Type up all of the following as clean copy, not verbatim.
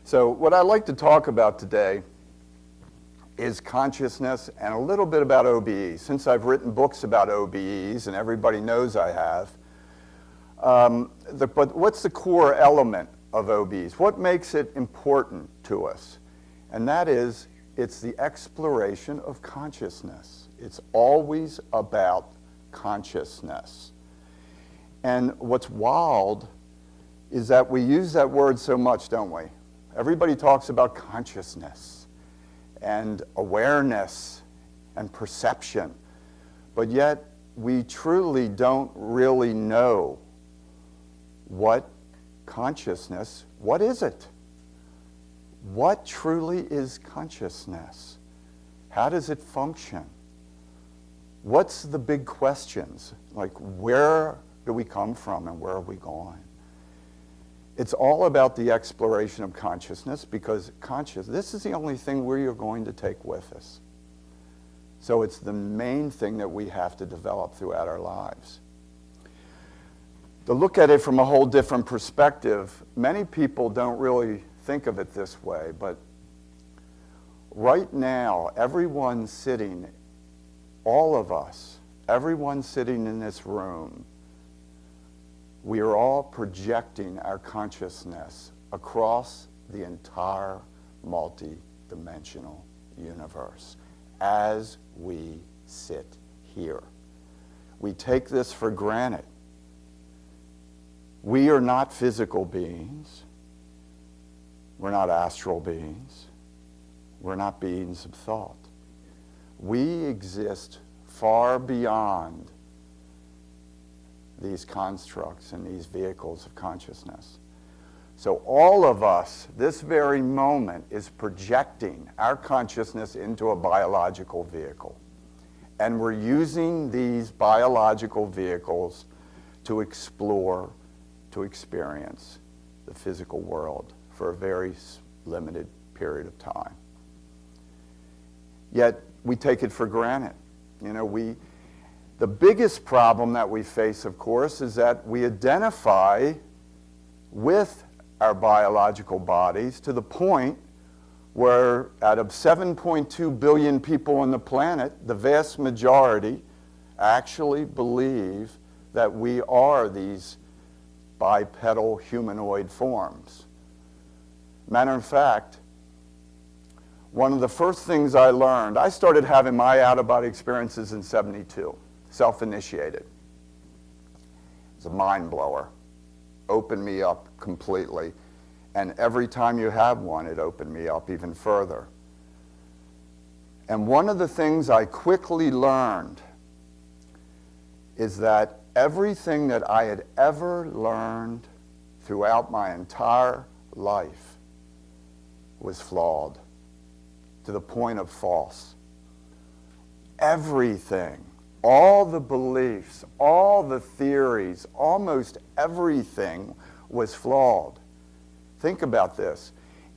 So what I'd like to talk about today is consciousness and a little bit about OBEs. Since I've written books about OBEs, and everybody knows I have, but what's the core element of OBEs? What makes it important to us? And that is, it's the exploration of consciousness. It's always about consciousness. And what's wild is that we use that word so much, don't we? Everybody talks about consciousness and awareness and perception, but yet we truly don't really know what consciousness, what is it? What truly is consciousness? How does it function? What's the big questions? Like, where do we come from and where are we going? It's all about the exploration of consciousness, because this is the only thing we are going to take with us. So it's the main thing that we have to develop throughout our lives. To look at it from a whole different perspective, many people don't really think of it this way, but right now, everyone sitting, all of us, everyone sitting in this room, we are all projecting our consciousness across the entire multi-dimensional universe as we sit here. We take this for granted. We are not physical beings. We're not astral beings. We're not beings of thought. We exist far beyond these constructs and these vehicles of consciousness. So all of us, this very moment, is projecting our consciousness into a biological vehicle. And we're using these biological vehicles to explore, to experience the physical world for a very limited period of time. Yet we take it for granted. You know, the biggest problem that we face, of course, is that we identify with our biological bodies to the point where out of 7.2 billion people on the planet, the vast majority actually believe that we are these bipedal humanoid forms. Matter of fact, one of the first things I learned, I started having my out-of-body experiences in '72. Self-initiated. It's a mind blower. Opened me up completely. And every time you have one, it opened me up even further. And one of the things I quickly learned is that everything that I had ever learned throughout my entire life was flawed to the point of false. Everything. All the beliefs, all the theories, almost everything was flawed. Think about this.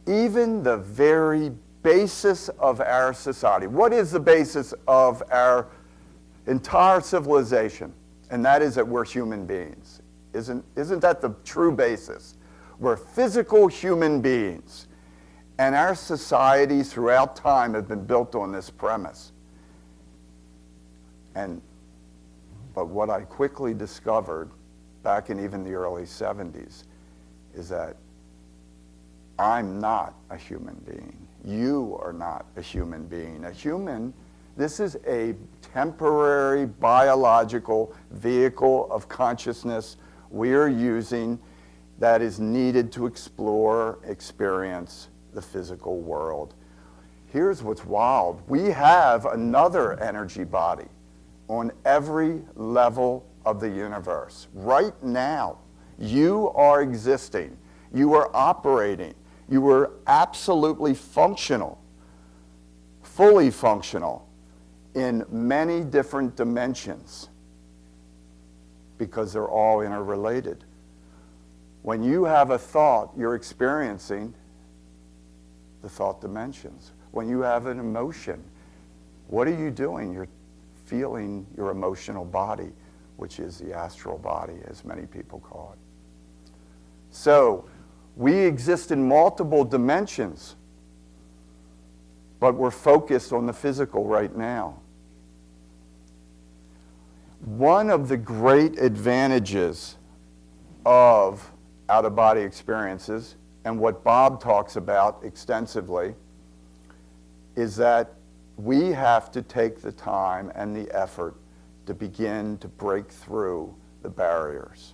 Even the very basis of our society. What is the basis of our entire civilization? And that is that we're human beings. Isn't that the true basis? We're physical human beings. And our societies throughout time have been built on this premise. But what I quickly discovered back in even the early 70s is that I'm not a human being. You are not a human being. A human, this is a temporary biological vehicle of consciousness we are using that is needed to explore, experience the physical world. Here's what's wild. We have another energy body on every level of the universe. Right now, you are existing. You are operating. You are absolutely functional, fully functional in many different dimensions because they're all interrelated. When you have a thought, you're experiencing the thought dimensions. When you have an emotion, what are you doing? You're feeling your emotional body, which is the astral body, as many people call it. So We exist in multiple dimensions, but we're focused on the physical right now. One of the great advantages of out-of-body experiences, and what Bob talks about extensively, is that we have to take the time and the effort to begin to break through the barriers.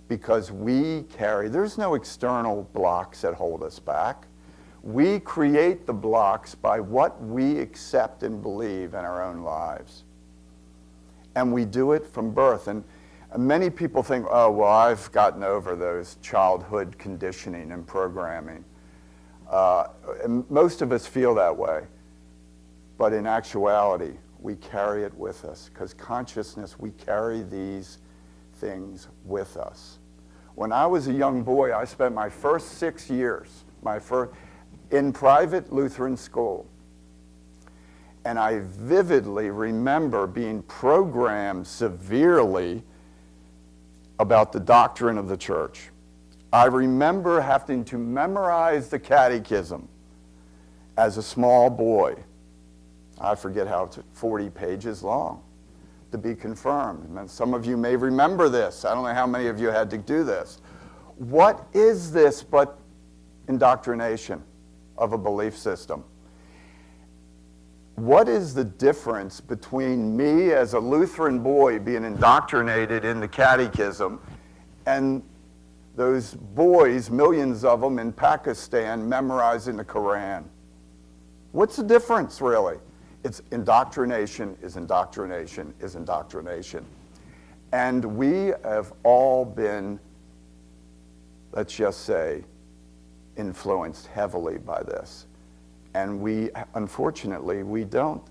Because we carry, there's no external blocks that hold us back. We create the blocks by what we accept and believe in our own lives. And we do it from birth. And many people think, oh, well, I've gotten over those childhood conditioning and programming. And most of us feel that way. But in actuality, we carry it with us. Because consciousness, we carry these things with us. When I was a young boy, I spent my first 6 years, in private Lutheran school. And I vividly remember being programmed severely about the doctrine of the church. I remember having to memorize the catechism as a small boy. I forget how it's 40 pages long to be confirmed. And some of you may remember this. I don't know how many of you had to do this. What is this but indoctrination of a belief system? What is the difference between me as a Lutheran boy being indoctrinated in the catechism and those boys, millions of them in Pakistan, memorizing the Quran? What's the difference, really? It's indoctrination is indoctrination is indoctrination. And we have all been, let's just say, influenced heavily by this. And we, unfortunately, we don't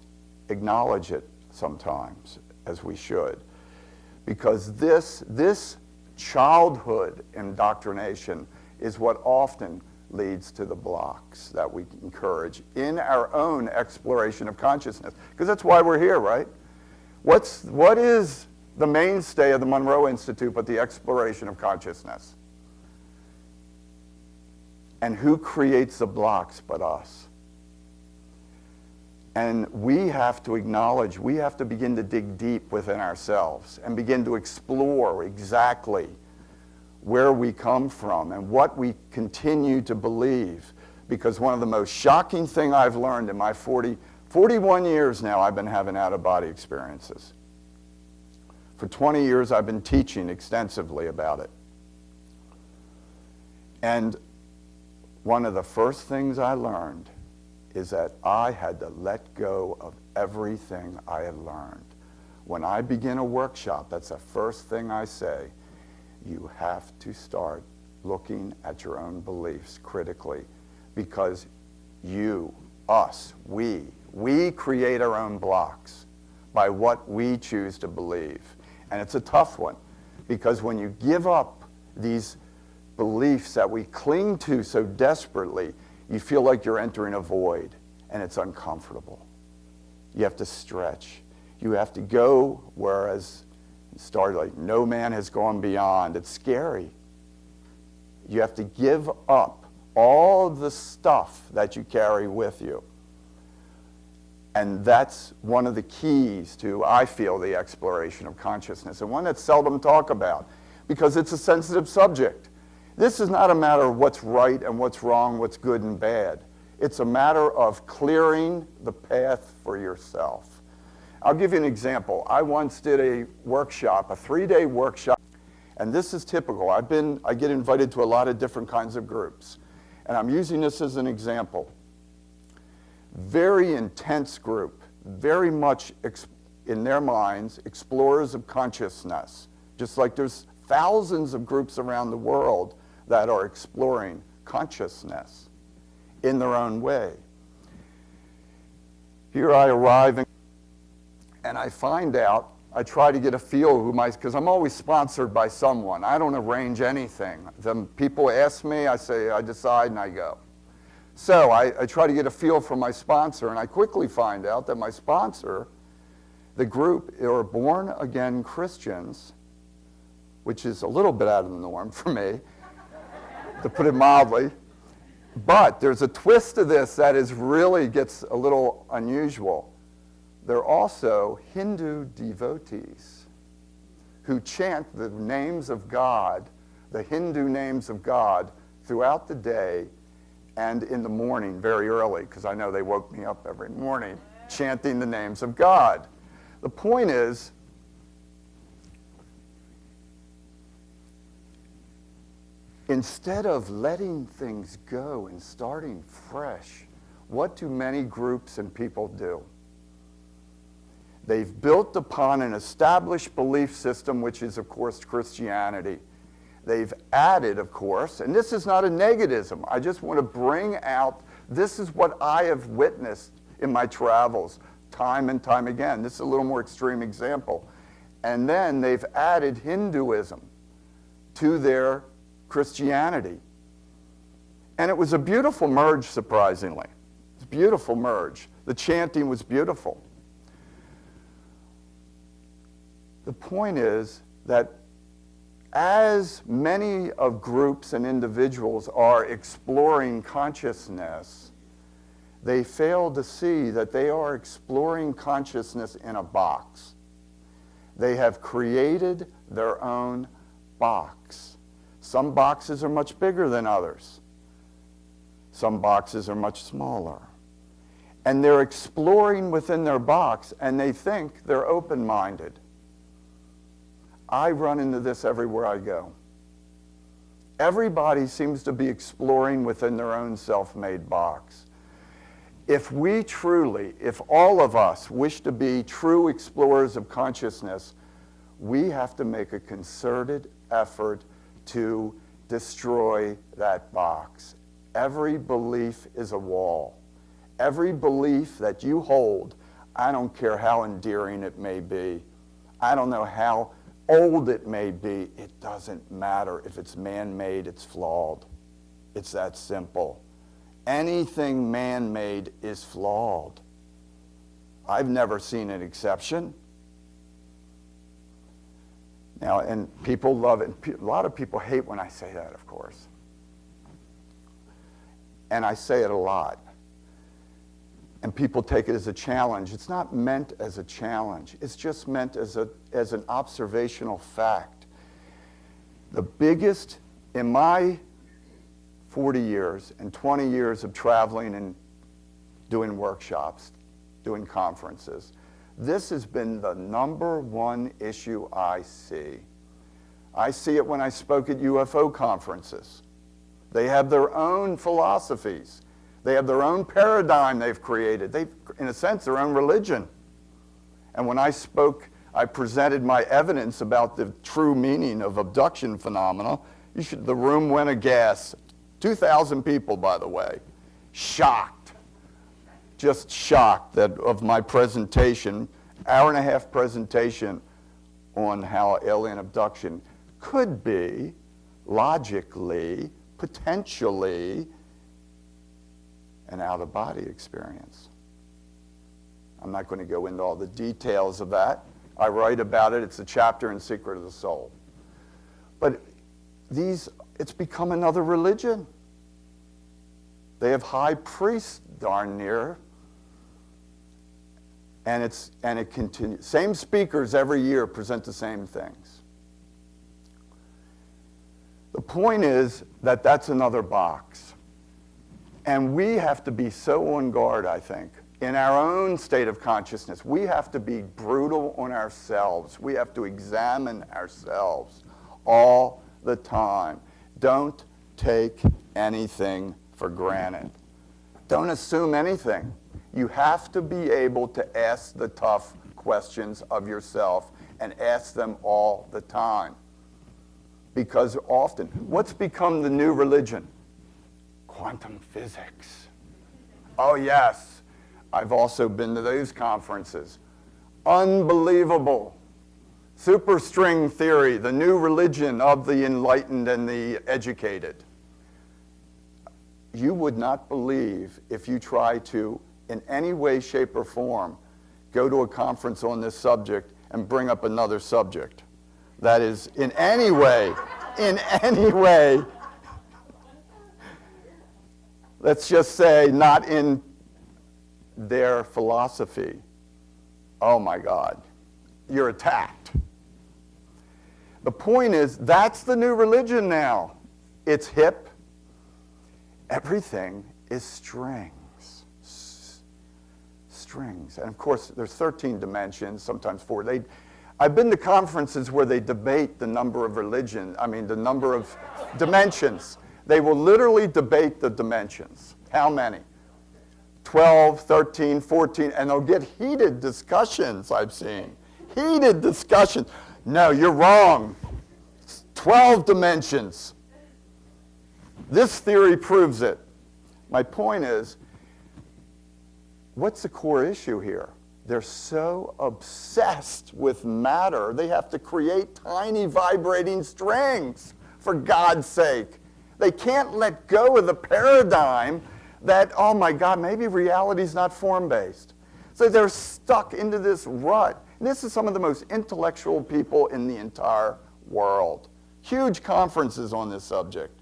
acknowledge it sometimes as we should. Because this childhood indoctrination is what often leads to the blocks that we encourage in our own exploration of consciousness. Because that's why we're here, right? What is the mainstay of the Monroe Institute but the exploration of consciousness? And who creates the blocks but us? And we have to acknowledge, we have to begin to dig deep within ourselves and begin to explore exactly where we come from and what we continue to believe. Because one of the most shocking things I've learned in my 41 years now, I've been having out-of-body experiences. For 20 years, I've been teaching extensively about it. And one of the first things I learned is that I had to let go of everything I had learned. When I begin a workshop, that's the first thing I say. You have to start looking at your own beliefs critically, because you, us, we create our own blocks by what we choose to believe. And it's a tough one, because when you give up these beliefs that we cling to so desperately, you feel like you're entering a void, and it's uncomfortable. You have to stretch. You have to go, whereas started like no man has gone beyond. It's scary. You have to give up all the stuff that you carry with you. And that's one of the keys to, I feel, the exploration of consciousness, and one that's seldom talked about, because it's a sensitive subject. This is not a matter of what's right and what's wrong, what's good and bad. It's a matter of clearing the path for yourself. I'll give you an example. I once did a workshop, a 3-day workshop, and this is typical. I get invited to a lot of different kinds of groups, and I'm using this as an example. Very intense group, very much in their minds, explorers of consciousness, just like there's thousands of groups around the world that are exploring consciousness in their own way. Here I arrive, and I find out, I try to get a feel who because I'm always sponsored by someone. I don't arrange anything. Then people ask me, I say, I decide, and I go. So I try to get a feel from my sponsor, and I quickly find out that my sponsor, the group, are born-again Christians, which is a little bit out of the norm for me. to put it mildly. But there's a twist to this that is really gets a little unusual. They're also Hindu devotees who chant the names of God, the Hindu names of God, throughout the day and in the morning very early, because I know they woke me up every morning chanting the names of God. The point is, instead of letting things go and starting fresh, what do many groups and people do? They've built upon an established belief system, which is, of course, Christianity. They've added, of course, and this is not a negativism. I just want to bring out, this is what I have witnessed in my travels time and time again. This is a little more extreme example. And then they've added Hinduism to their Christianity. And it was a beautiful merge, surprisingly. It's a beautiful merge. The chanting was beautiful. The point is that as many of groups and individuals are exploring consciousness, they fail to see that they are exploring consciousness in a box. They have created their own box. Some boxes are much bigger than others. Some boxes are much smaller. And they're exploring within their box, and they think they're open-minded. I run into this everywhere I go. Everybody seems to be exploring within their own self-made box. If we truly, if all of us wish to be true explorers of consciousness, we have to make a concerted effort to destroy that box. Every belief is a wall. Every belief that you hold, I don't care how endearing it may be, I don't know how old it may be, it doesn't matter. If it's man-made, it's flawed. It's that simple. Anything man-made is flawed. I've never seen an exception. Now, and people love it. A lot of people hate when I say that, of course. And I say it a lot. And people take it as a challenge. It's not meant as a challenge. It's just meant as an observational fact. The biggest, in my 40 years and 20 years of traveling and doing workshops, doing conferences, this has been the number one issue I see. I see it when I spoke at UFO conferences. They have their own philosophies. They have their own paradigm they've created. They've, in a sense, their own religion. And when I spoke, I presented my evidence about the true meaning of abduction phenomena. The room went aghast. 2,000 people, by the way, shocked, just shocked of my presentation, hour-and-a-half presentation on how alien abduction could be, logically, potentially, an out-of-body experience. I'm not going to go into all the details of that. I write about it. It's a chapter in Secret of the Soul. But it's become another religion. They have high priests darn near, and it continues. Same speakers every year present the same things. The point is that that's another box. And we have to be so on guard, I think, in our own state of consciousness. We have to be brutal on ourselves. We have to examine ourselves all the time. Don't take anything for granted. Don't assume anything. You have to be able to ask the tough questions of yourself and ask them all the time. Because often, what's become the new religion? Quantum physics. Oh yes, I've also been to those conferences. Unbelievable. Superstring theory, the new religion of the enlightened and the educated. You would not believe if you try to, in any way, shape, or form, go to a conference on this subject and bring up another subject. That is, in any way, let's just say, not in their philosophy, oh my God, you're attacked. The point is, that's the new religion now. It's hip. Everything is strings. Strings. And of course, there's 13 dimensions, sometimes 4. I've been to conferences where they debate the number of the number of dimensions. They will literally debate the dimensions. How many? 12, 13, 14, and they'll get heated discussions, I've seen. Heated discussions. No, you're wrong. It's 12 dimensions. This theory proves it. My point is, what's the core issue here? They're so obsessed with matter, they have to create tiny vibrating strings, for God's sake. They can't let go of the paradigm that, oh my God, maybe reality's not form-based. So they're stuck into this rut. And this is some of the most intellectual people in the entire world. Huge conferences on this subject.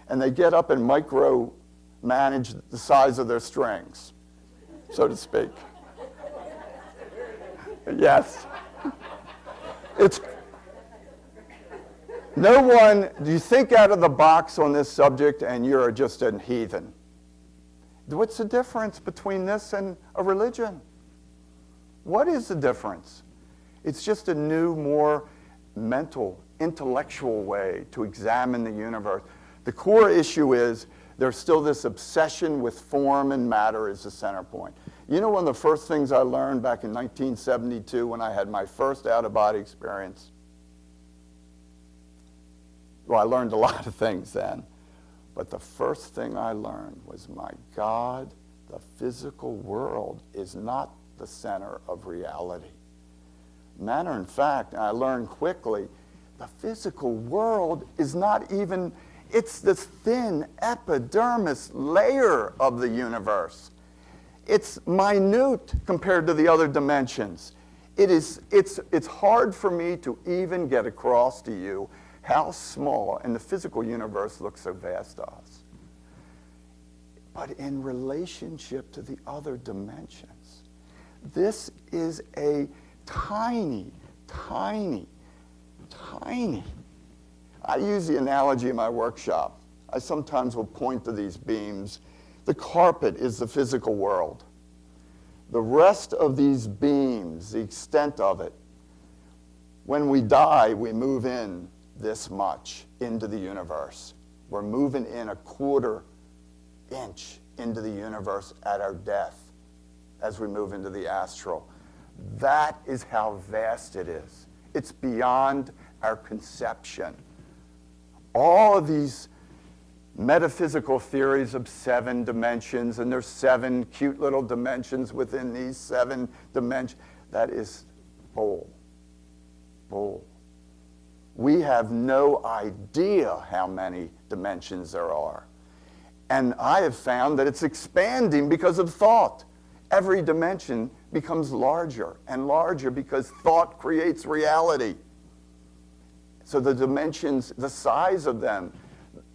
And they get up and micro-manage the size of their strings, so to speak. Yes. It's no one, you think out of the box on this subject and you're just a heathen. What's the difference between this and a religion? What is the difference? It's just a new, more mental, intellectual way to examine the universe. The core issue is there's still this obsession with form and matter as the center point. You know, one of the first things I learned back in 1972 when I had my first out-of-body experience? Well, I learned a lot of things then. But the first thing I learned was, my God, the physical world is not the center of reality. Matter of fact, and I learned quickly, the physical world is not even, it's this thin epidermis layer of the universe. It's minute compared to the other dimensions. It's hard for me to even get across to you how small, and the physical universe looks so vast to us. But in relationship to the other dimensions, this is a tiny, tiny, tiny. I use the analogy in my workshop. I sometimes will point to these beams. The carpet is the physical world. The rest of these beams, the extent of it, when we die, we move in this much into the universe. We're moving in a 1/4 inch into the universe at our death as we move into the astral. That is how vast it is. It's beyond our conception. All of these metaphysical theories of 7 dimensions, and there's 7 cute little dimensions within these 7 dimensions, that is bull. Bull. We have no idea how many dimensions there are. And I have found that it's expanding because of thought. Every dimension becomes larger and larger because thought creates reality. So the dimensions, the size of them,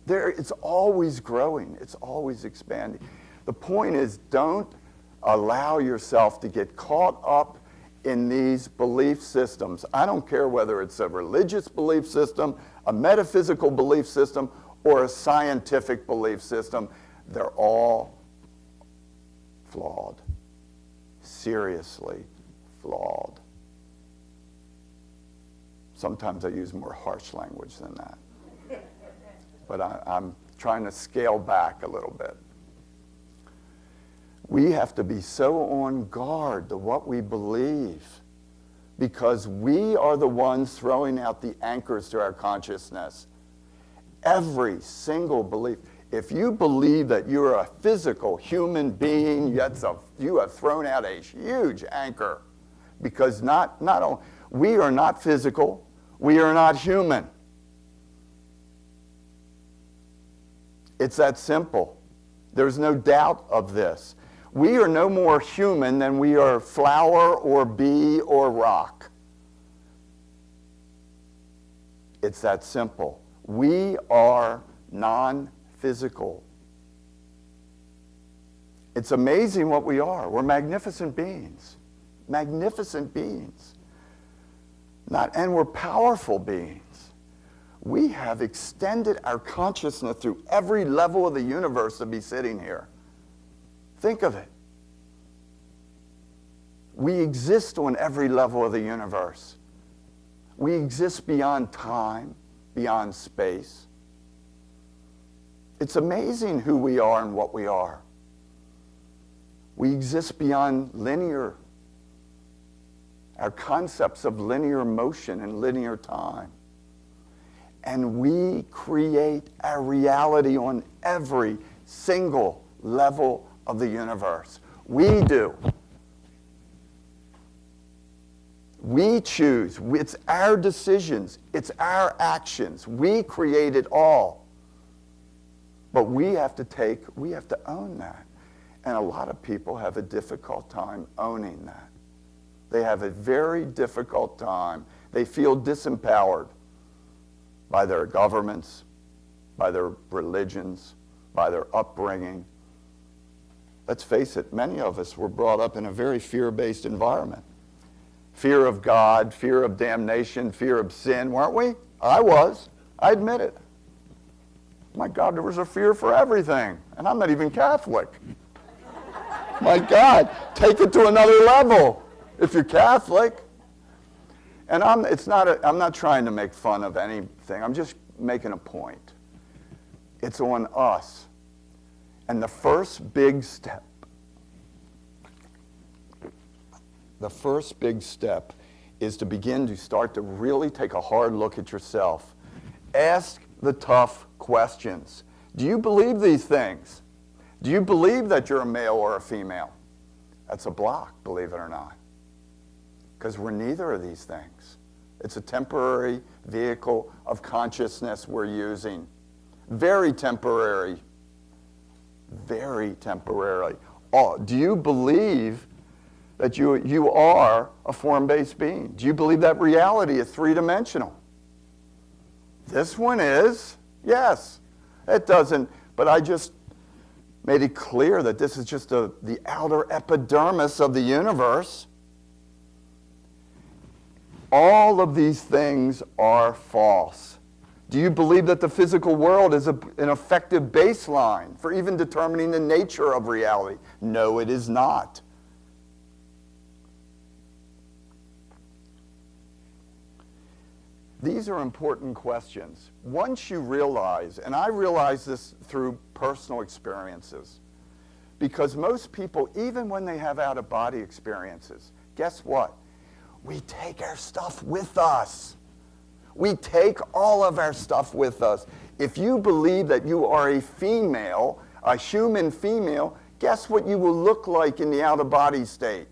it's always growing. It's always expanding. The point is, don't allow yourself to get caught up in these belief systems. I don't care whether it's a religious belief system, a metaphysical belief system, or a scientific belief system. They're all flawed. Seriously flawed. Sometimes I use more harsh language than that. But I'm trying to scale back a little bit. We have to be so on guard to what we believe, because we are the ones throwing out the anchors to our consciousness. Every single belief. If you believe that you're a physical human being, you have thrown out a huge anchor, because not only we are not physical, we are not human. It's that simple. There's no doubt of this. We are no more human than we are flower or bee or rock. It's that simple. We are non-physical. It's amazing what we are. We're magnificent beings. Magnificent beings. And we're powerful beings. We have extended our consciousness through every level of the universe to be sitting here. Think of it. We exist on every level of the universe. We exist beyond time, beyond space. It's amazing who we are and what we are. We exist beyond our concepts of linear motion and linear time. And we create our reality on every single level of the universe. We do. We choose. It's our decisions. It's our actions. We create it all. But we have to own that. And a lot of people have a difficult time owning that. They have a very difficult time. They feel disempowered by their governments, by their religions, by their upbringing. Let's face it, many of us were brought up in a very fear-based environment. Fear of God, fear of damnation, fear of sin, weren't we? I was. I admit it. My God, there was a fear for everything. And I'm not even Catholic. My God, take it to another level if you're Catholic. And I'm not trying to make fun of anything. I'm just making a point. It's on us. And the first big step is to begin to start to really take a hard look at yourself. Ask the tough questions. Do you believe these things? Do you believe that you're a male or a female? That's a block, believe it or not. Because we're neither of these things. It's a temporary vehicle of consciousness we're using. Very temporary. Very temporarily. Do you believe that you are a form-based being? Do you believe that reality is three-dimensional? This one is. Yes. It doesn't. But I just made it clear that this is just the outer epidermis of the universe. All of these things are false. Do you believe that the physical world is an effective baseline for even determining the nature of reality? No, it is not. These are important questions. Once you realize, and I realize this through personal experiences, because most people, even when they have out-of-body experiences, guess what? We take our stuff with us. We take all of our stuff with us. If you believe that you are a female, a human female, guess what you will look like in the out-of-body state?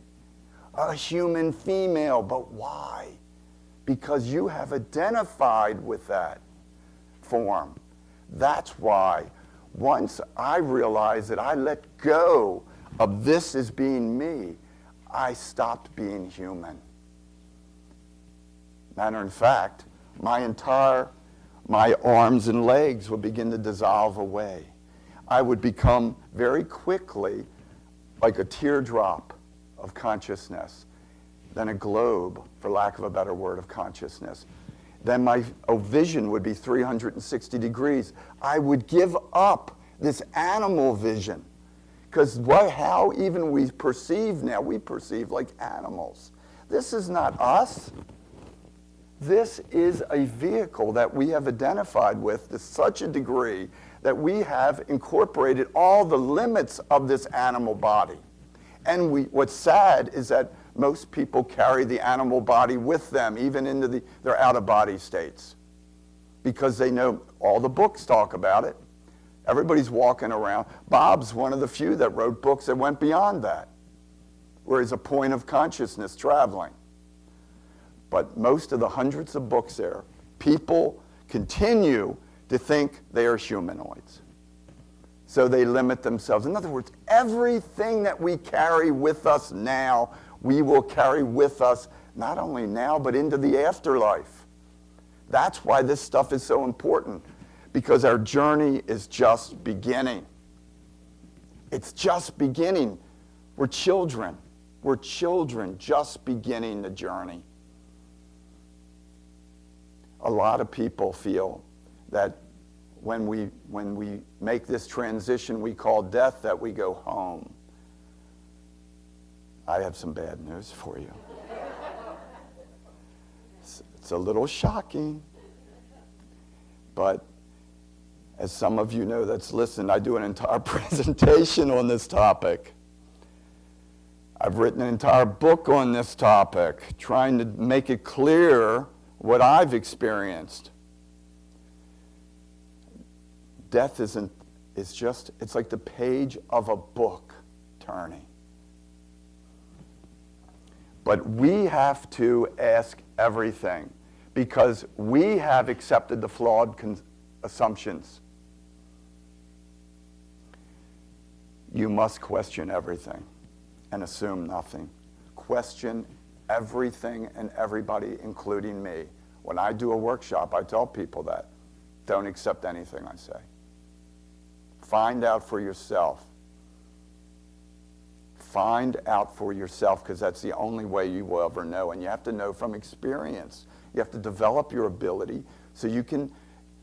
A human female. But why? Because you have identified with that form. That's why once I realized that I let go of this as being me, I stopped being human. Matter of fact, my arms and legs would begin to dissolve away. I would become very quickly like a teardrop of consciousness, then a globe, for lack of a better word, of consciousness. Then my vision would be 360 degrees. I would give up this animal vision. Because how even we perceive now, we perceive like animals. This is not us. This is a vehicle that we have identified with to such a degree that we have incorporated all the limits of this animal body. And what's sad is that most people carry the animal body with them, even into their out-of-body states, because they know all the books talk about it. Everybody's walking around. Bob's one of the few that wrote books that went beyond that, where he's a point of consciousness traveling. But most of the hundreds of books there, people continue to think they are humanoids. So they limit themselves. In other words, everything that we carry with us now, we will carry with us not only now, but into the afterlife. That's why this stuff is so important, because our journey is just beginning. It's just beginning. We're children. We're children just beginning the journey. A lot of people feel that when we make this transition we call death, that we go home. I have some bad news for you. It's a little shocking, but as some of you know that's listened, I do an entire presentation on this topic. I've written an entire book on this topic, trying to make it clear what I've experienced. Death it's like the page of a book turning. But we have to ask everything because we have accepted the flawed assumptions. You must question everything and assume nothing. Question everything and everybody, including me. When I do a workshop, I tell people that. Don't accept anything I say. Find out for yourself. Find out for yourself, because that's the only way you will ever know. And you have to know from experience. You have to develop your ability so you can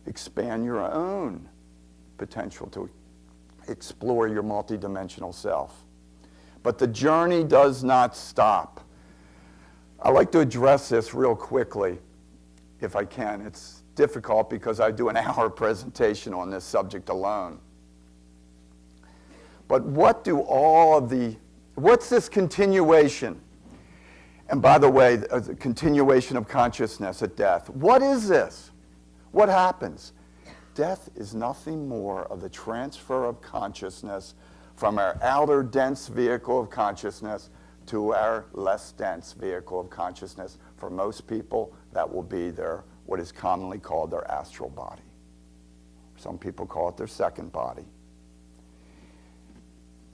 expand your own potential to explore your multidimensional self. But the journey does not stop. I like to address this real quickly, if I can. It's difficult because I do an hour presentation on this subject alone. But what's this continuation? And by the way, the continuation of consciousness at death. What is this? What happens? Death is nothing more of the transfer of consciousness from our outer dense vehicle of consciousness to our less dense vehicle of consciousness. For most people, that will be what is commonly called their astral body. Some people call it their second body.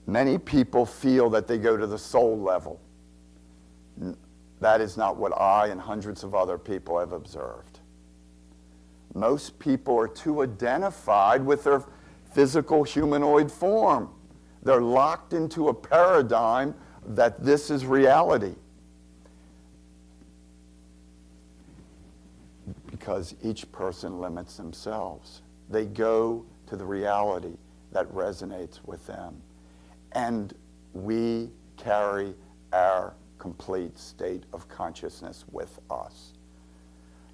Many people feel that they go to the soul level. That is not what I and hundreds of other people have observed. Most people are too identified with their physical humanoid form. They're locked into a paradigm that this is reality. Because each person limits themselves. They go to the reality that resonates with them. And we carry our complete state of consciousness with us.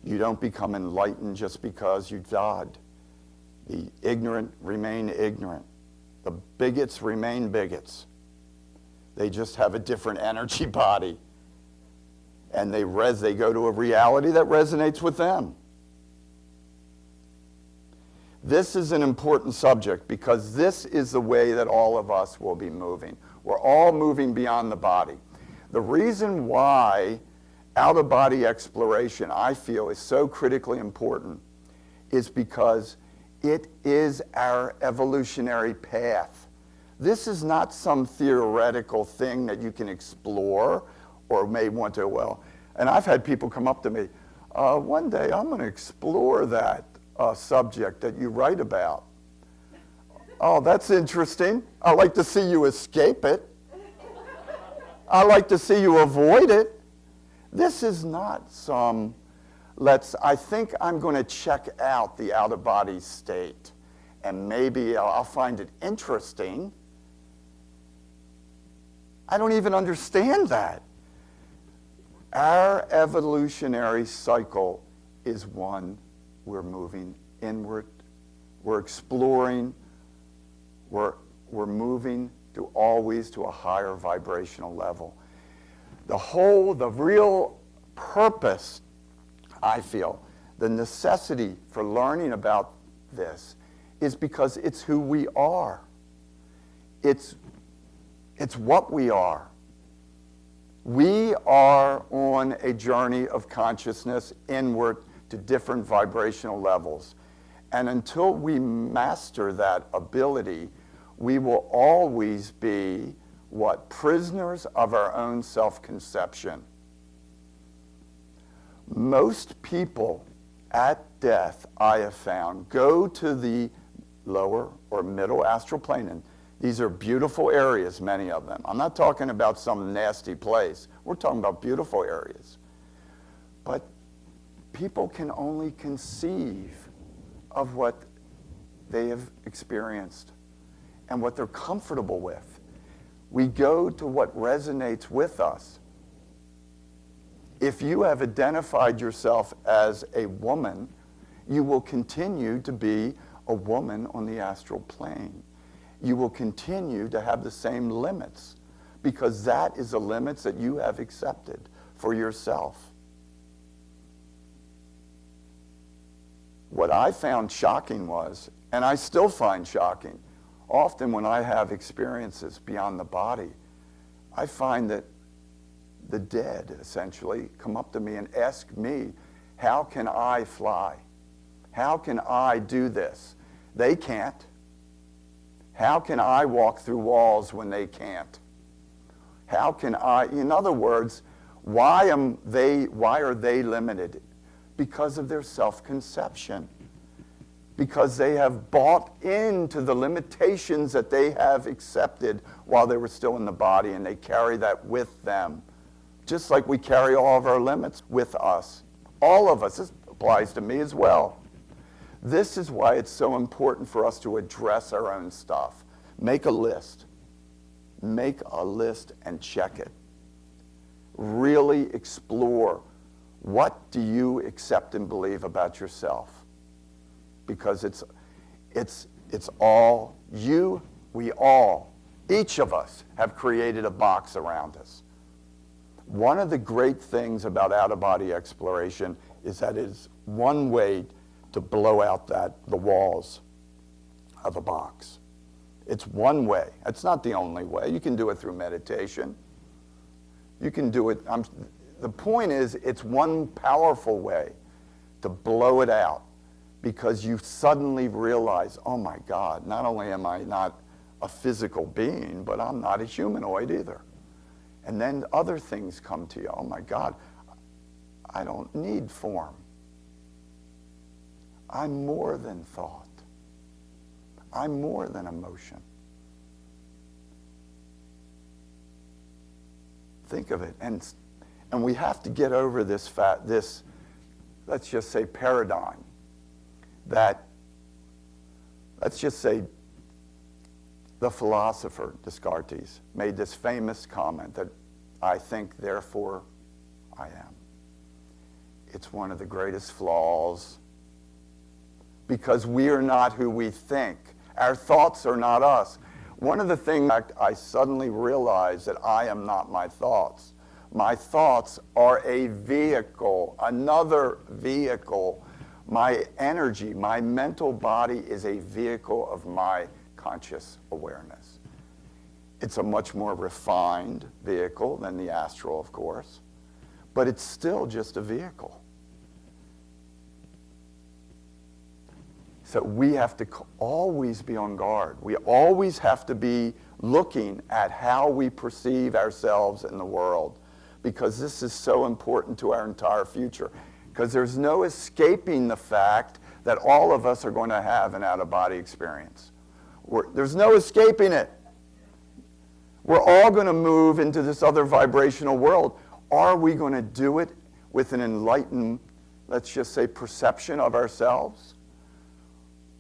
You don't become enlightened just because you died. The ignorant remain ignorant. The bigots remain bigots. They just have a different energy body. And they go to a reality that resonates with them. This is an important subject because this is the way that all of us will be moving. We're all moving beyond the body. The reason why out-of-body exploration, I feel, is so critically important is because it is our evolutionary path. This is not some theoretical thing that you can explore or may want to, and I've had people come up to me, one day I'm going to explore that subject that you write about. Oh, that's interesting. I like to see you escape it. I like to see you avoid it. This is not some, I think I'm going to check out the out-of-body state, and maybe I'll find it interesting. I don't even understand that. Our evolutionary cycle is one. We're moving inward. We're exploring. We're moving always to a higher vibrational level. The real purpose, I feel, the necessity for learning about this is because it's who we are. It's what we are. We are on a journey of consciousness inward to different vibrational levels. And until we master that ability, we will always be, prisoners of our own self-conception. Most people at death, I have found, go to the lower or middle astral plane. And These are beautiful areas, many of them. I'm not talking about some nasty place. We're talking about beautiful areas. But people can only conceive of what they have experienced and what they're comfortable with. We go to what resonates with us. If you have identified yourself as a woman, you will continue to be a woman on the astral plane. You will continue to have the same limits because that is the limits that you have accepted for yourself. What I found shocking was, and I still find shocking, often when I have experiences beyond the body, I find that the dead essentially come up to me and ask me, how can I fly? How can I do this? They can't. How can I walk through walls when they can't? How can I, in other words, why are they limited? Because of their self-conception. Because they have bought into the limitations that they have accepted while they were still in the body, and they carry that with them. Just like we carry all of our limits with us. All of us. This applies to me as well. This is why it's so important for us to address our own stuff. Make a list. Make a list and check it. Really explore, what do you accept and believe about yourself? Because it's all you, we all, each of us have created a box around us. One of the great things about out-of-body exploration is that it is one way to blow out the walls of a box. It's one way. It's not the only way. You can do it through meditation. You can do it. The point is, it's one powerful way to blow it out because you suddenly realize, oh my God, not only am I not a physical being, but I'm not a humanoid either. And then other things come to you. Oh my God, I don't need form. I'm more than thought. I'm more than emotion. Think of it. And we have to get over this, let's just say, paradigm that, let's just say, the philosopher Descartes made this famous comment that I think, therefore I am. It's one of the greatest flaws because we are not who we think. Our thoughts are not us. One of the things I suddenly realized that I am not my thoughts. My thoughts are a vehicle, another vehicle. My energy, my mental body is a vehicle of my conscious awareness. It's a much more refined vehicle than the astral, of course, but it's still just a vehicle. So we have to always be on guard. We always have to be looking at how we perceive ourselves in the world, because this is so important to our entire future. Because there's no escaping the fact that all of us are going to have an out-of-body experience. There's no escaping it. We're all going to move into this other vibrational world. Are we going to do it with an enlightened, let's just say, perception of ourselves?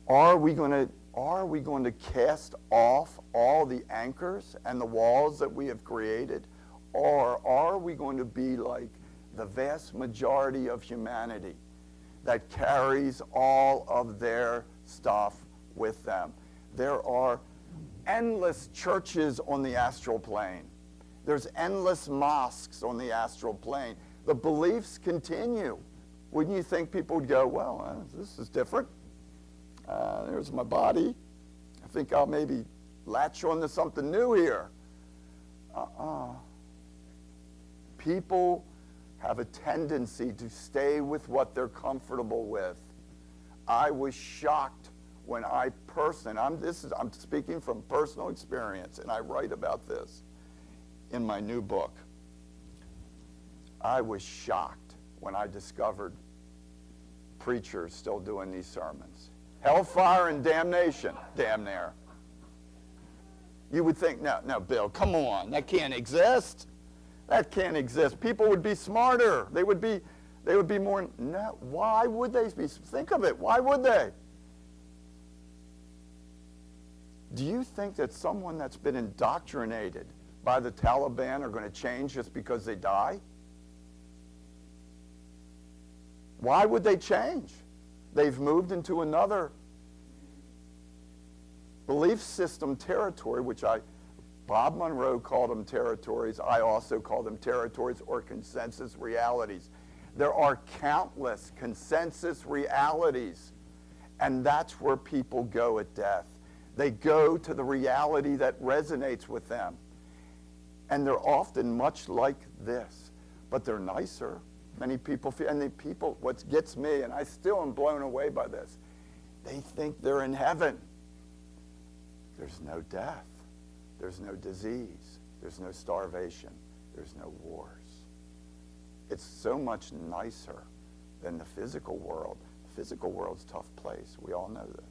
Are we going to cast off all the anchors and the walls that we have created? Or are we going to be like the vast majority of humanity that carries all of their stuff with them? There are endless churches on the astral plane. There's endless mosques on the astral plane. The beliefs continue. Wouldn't you think people would go, well, this is different? There's my body. I think I'll maybe latch on to something new here. People have a tendency to stay with what they're comfortable with. I was shocked when I'm speaking from personal experience, and I write about this in my new book. I was shocked when I discovered preachers still doing these sermons. Hellfire and damnation, damn near. You would think, no, Bill, come on, that can't exist. That can't exist. People would be smarter. They would be more, no, why would they be? Think of it, why would they? Do you think that someone that's been indoctrinated by the Taliban are going to change just because they die? Why would they change? They've moved into another belief system territory, which Bob Monroe called them territories. I also call them territories or consensus realities. There are countless consensus realities, and that's where people go at death. They go to the reality that resonates with them. And they're often much like this, but they're nicer. Many people feel, and what gets me, and I still am blown away by this, they think they're in heaven. There's no death. There's no disease. There's no starvation. There's no wars. It's so much nicer than the physical world. The physical world's a tough place. We all know this.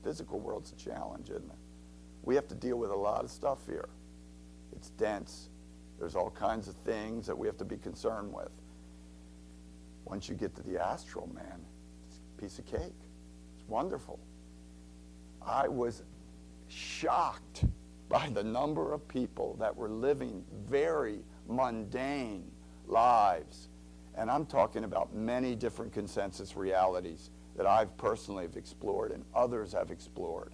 Physical world's a challenge, isn't it? We have to deal with a lot of stuff here. It's dense. There's all kinds of things that we have to be concerned with. Once you get to the astral, man, it's a piece of cake. It's wonderful. I was shocked by the number of people that were living very mundane lives. And I'm talking about many different consensus realities that I've personally have explored and others have explored.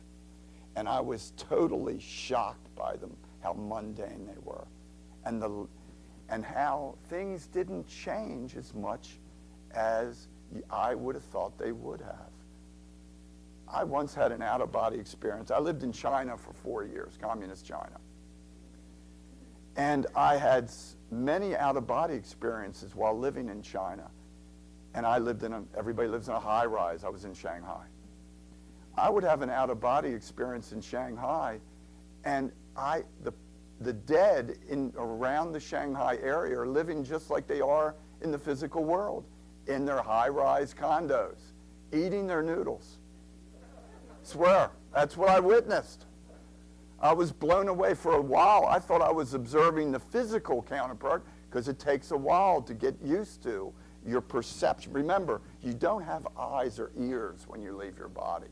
And I was totally shocked by them, how mundane they were. And how things didn't change as much as I would have thought they would have. I once had an out-of-body experience. I lived in China for 4 years, communist China. And I had many out-of-body experiences while living in China. And everybody lives in a high-rise. I was in Shanghai. I would have an out-of-body experience in Shanghai, and the dead around the Shanghai area are living just like they are in the physical world, in their high-rise condos, eating their noodles. Swear, that's what I witnessed. I was blown away for a while. I thought I was observing the physical counterpart because it takes a while to get used to your perception. Remember, you don't have eyes or ears when you leave your body.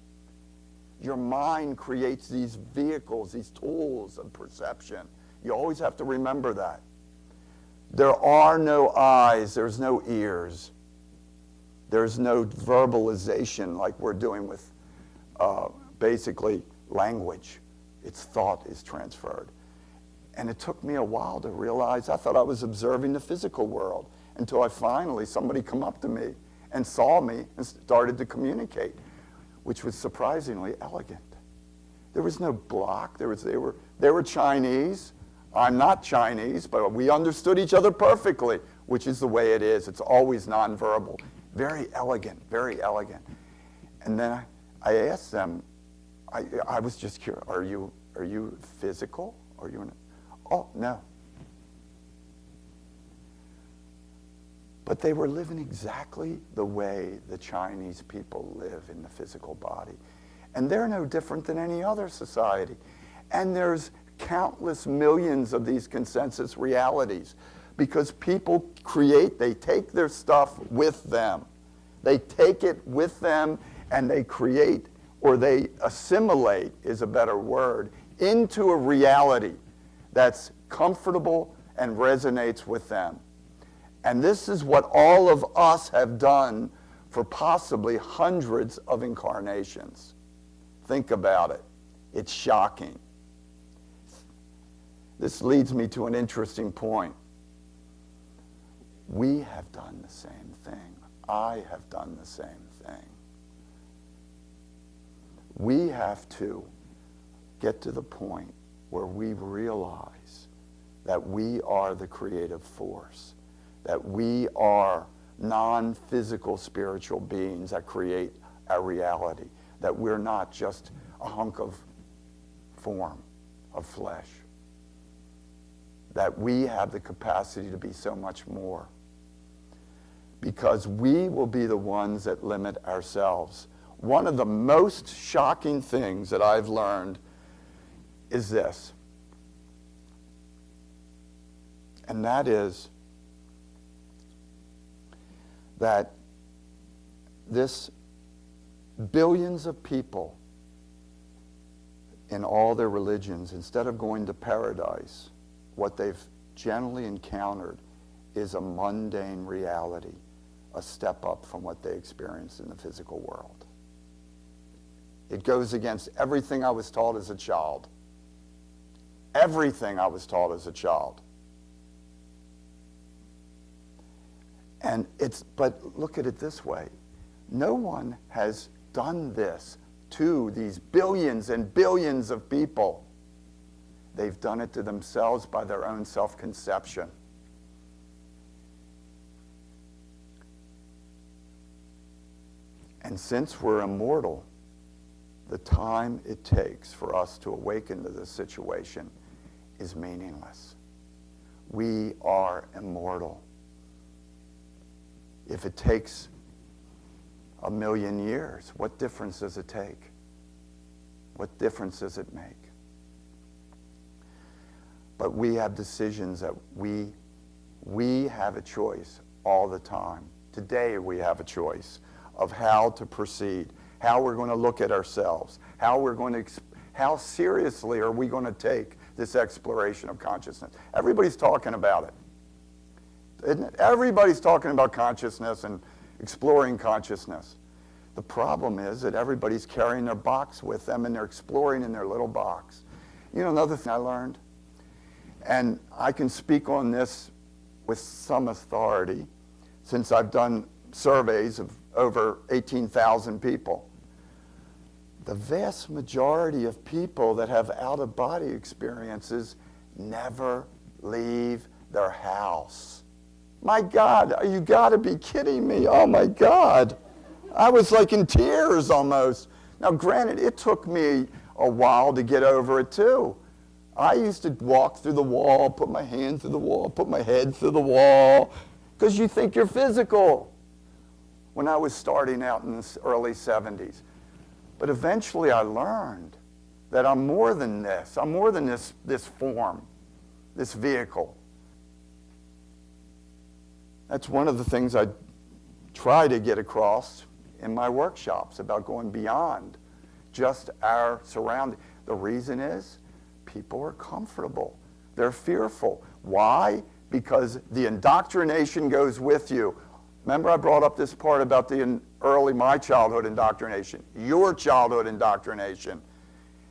Your mind creates these vehicles, these tools of perception. You always have to remember that. There are no eyes, there's no ears. There's no verbalization like we're doing with basically language. Its thought is transferred. And it took me a while to realize I thought I was observing the physical world until somebody come up to me and saw me and started to communicate, which was surprisingly elegant. There was no block. They were Chinese. I'm not Chinese, but we understood each other perfectly, which is the way it is. It's always nonverbal. Very elegant, very elegant. And then I asked them, I was just curious, are you physical? Are you oh, no. But they were living exactly the way the Chinese people live in the physical body. And they're no different than any other society. And there's countless millions of these consensus realities because people they take their stuff with them. They take it with them and they create, or they assimilate is a better word, into a reality that's comfortable and resonates with them. And this is what all of us have done for possibly hundreds of incarnations. Think about it. It's shocking. This leads me to an interesting point. We have done the same thing. I have done the same thing. We have to get to the point where we realize that we are the creative force, that we are non-physical spiritual beings that create our reality, that we're not just a hunk of form, of flesh, that we have the capacity to be so much more. Because we will be the ones that limit ourselves. One of the most shocking things that I've learned is this. And that is that this billions of people in all their religions, instead of going to paradise, what they've generally encountered is a mundane reality, a step up from what they experienced in the physical world. It goes against everything I was taught as a child. Everything I was taught as a child. But look at it this way. No one has done this to these billions and billions of people. They've done it to themselves by their own self-conception. And since we're immortal, the time it takes for us to awaken to this situation is meaningless. We are immortal. If it takes 1,000,000 years, what difference does it take? What difference does it make? But we have decisions that we have a choice all the time. Today we have a choice of how to proceed, how we're going to look at ourselves, how seriously are we going to take this exploration of consciousness. Everybody's talking about it. Isn't it? Everybody's talking about consciousness and exploring consciousness. The problem is that everybody's carrying their box with them and they're exploring in their little box. You know, another thing I learned, and I can speak on this with some authority since I've done surveys of over 18,000 people. The vast majority of people that have out-of-body experiences never leave their house. My God, you got to be kidding me. Oh, my God. I was like in tears almost. Now, granted, it took me a while to get over it, too. I used to walk through the wall, put my hand through the wall, put my head through the wall, because you think you're physical when I was starting out in the early 70s. But eventually I learned that I'm more than this. I'm more than this form, this vehicle. That's one of the things I try to get across in my workshops about going beyond just our surrounding. The reason is people are comfortable. They're fearful. Why? Because the indoctrination goes with you. Remember I brought up this part about my childhood indoctrination, your childhood indoctrination.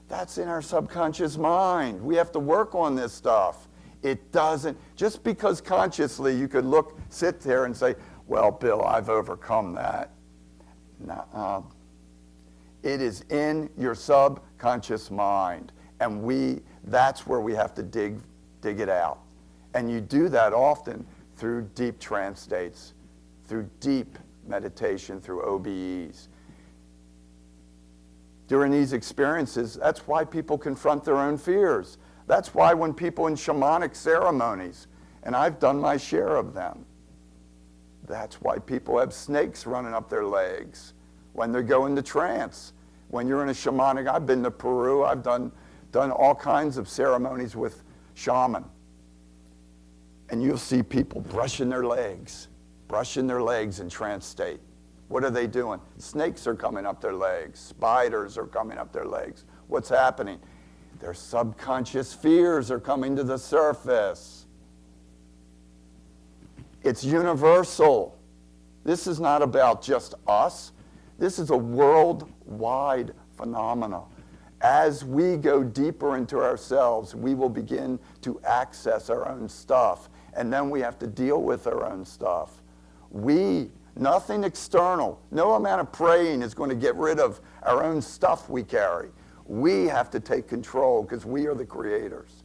That's in our subconscious mind. We have to work on this stuff. It doesn't, just because consciously you could sit there and say, well, Bill, I've overcome that. Nuh-uh. It is in your subconscious mind. And that's where we have to dig it out. And you do that often through deep trance states, through deep meditation, through OBEs. During these experiences, that's why people confront their own fears. That's why when people in shamanic ceremonies, and I've done my share of them, that's why people have snakes running up their legs when they go into trance. When you're in a shamanic, I've been to Peru, I've done all kinds of ceremonies with shaman. And you'll see people brushing their legs in trance state. What are they doing? Snakes are coming up their legs. Spiders are coming up their legs. What's happening? Their subconscious fears are coming to the surface. It's universal. This is not about just us. This is a worldwide phenomenon. As we go deeper into ourselves, we will begin to access our own stuff. And then we have to deal with our own stuff. Nothing external, no amount of praying is going to get rid of our own stuff we carry. We have to take control because we are the creators.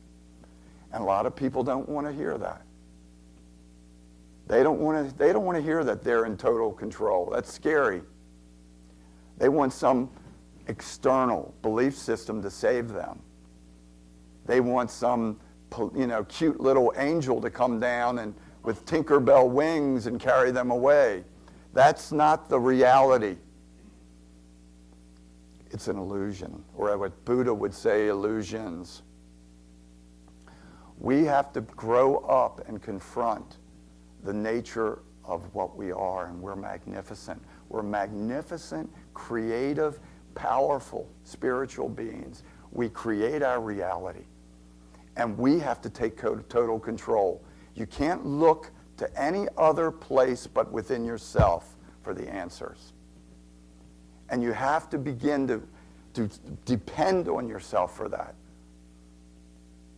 And a lot of people don't want to hear that. They don't want to hear that they're in total control. That's scary. They want some external belief system to save them. They want some, cute little angel to come down and with Tinkerbell wings and carry them away. That's not the reality. It's an illusion, or what Buddha would say, illusions. We have to grow up and confront the nature of what we are, and we're magnificent. We're magnificent, creative, powerful, spiritual beings. We create our reality, and we have to take total control. You can't look to any other place but within yourself for the answers. And you have to begin to depend on yourself for that.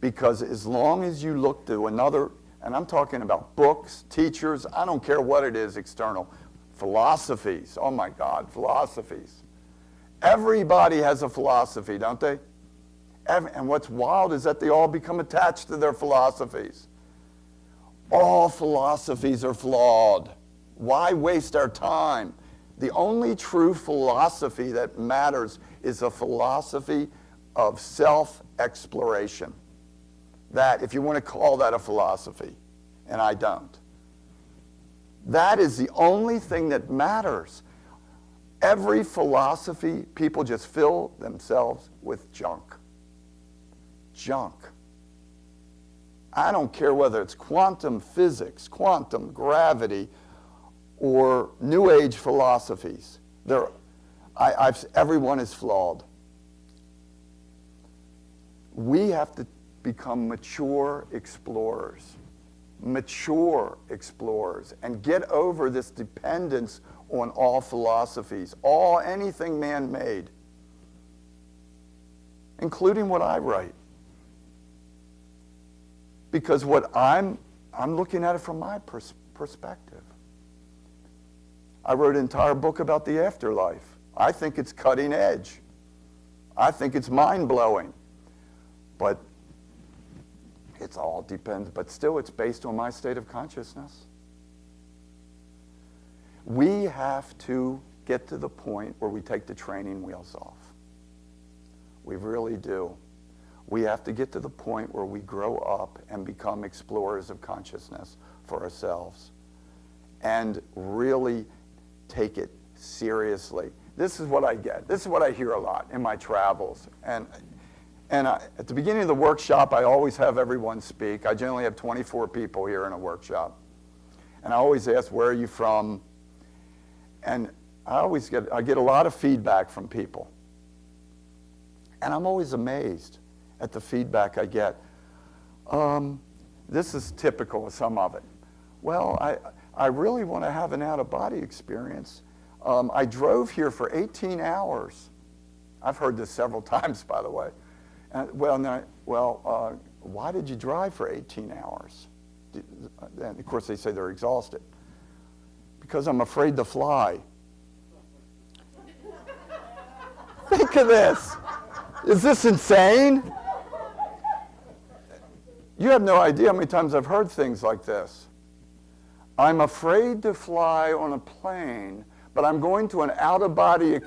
Because as long as you look to another, and I'm talking about books, teachers, I don't care what it is external, philosophies, oh my God, philosophies. Everybody has a philosophy, don't they? And what's wild is that they all become attached to their philosophies. All philosophies are flawed. Why waste our time? The only true philosophy that matters is a philosophy of self-exploration. That, if you want to call that a philosophy, and I don't. That is the only thing that matters. Every philosophy, people just fill themselves with junk. Junk. I don't care whether it's quantum physics, quantum gravity, or New Age philosophies. Everyone is flawed. We have to become mature explorers, and get over this dependence on all philosophies, anything man-made, including what I write. Because what I'm looking at it from my perspective. I wrote an entire book about the afterlife. I think it's cutting edge. I think it's mind-blowing. But it all depends. But still, it's based on my state of consciousness. We have to get to the point where we take the training wheels off. We really do. We have to get to the point where we grow up and become explorers of consciousness for ourselves and really take it seriously. This is what I get. This is what I hear a lot in my travels. And at the beginning of the workshop, I always have everyone speak. I generally have 24 people here in a workshop. And I always ask, where are you from? And I get a lot of feedback from people. And I'm always amazed at the feedback I get. This is typical of some of it. Well, I really want to have an out-of-body experience. I drove here for 18 hours. I've heard this several times, by the way. Why did you drive for 18 hours? And of course, they say they're exhausted. Because I'm afraid to fly. Think of this. Is this insane? You have no idea how many times I've heard things like this. I'm afraid to fly on a plane, but I'm going to an out-of-body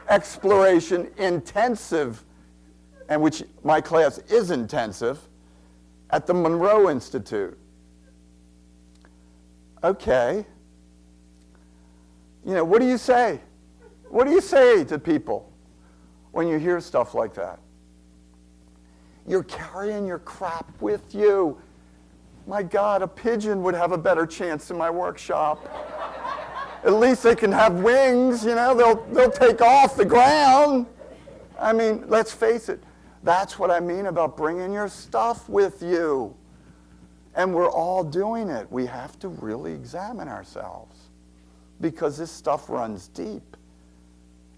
exploration intensive, and which my class is intensive, at the Monroe Institute. Okay. You know, what do you say? What do you say to people when you hear stuff like that? You're carrying your crap with you. My God, a pigeon would have a better chance in my workshop. At least they can have wings, you know, they'll take off the ground. I mean, let's face it. That's what I mean about bringing your stuff with you. And we're all doing it. We have to really examine ourselves because this stuff runs deep.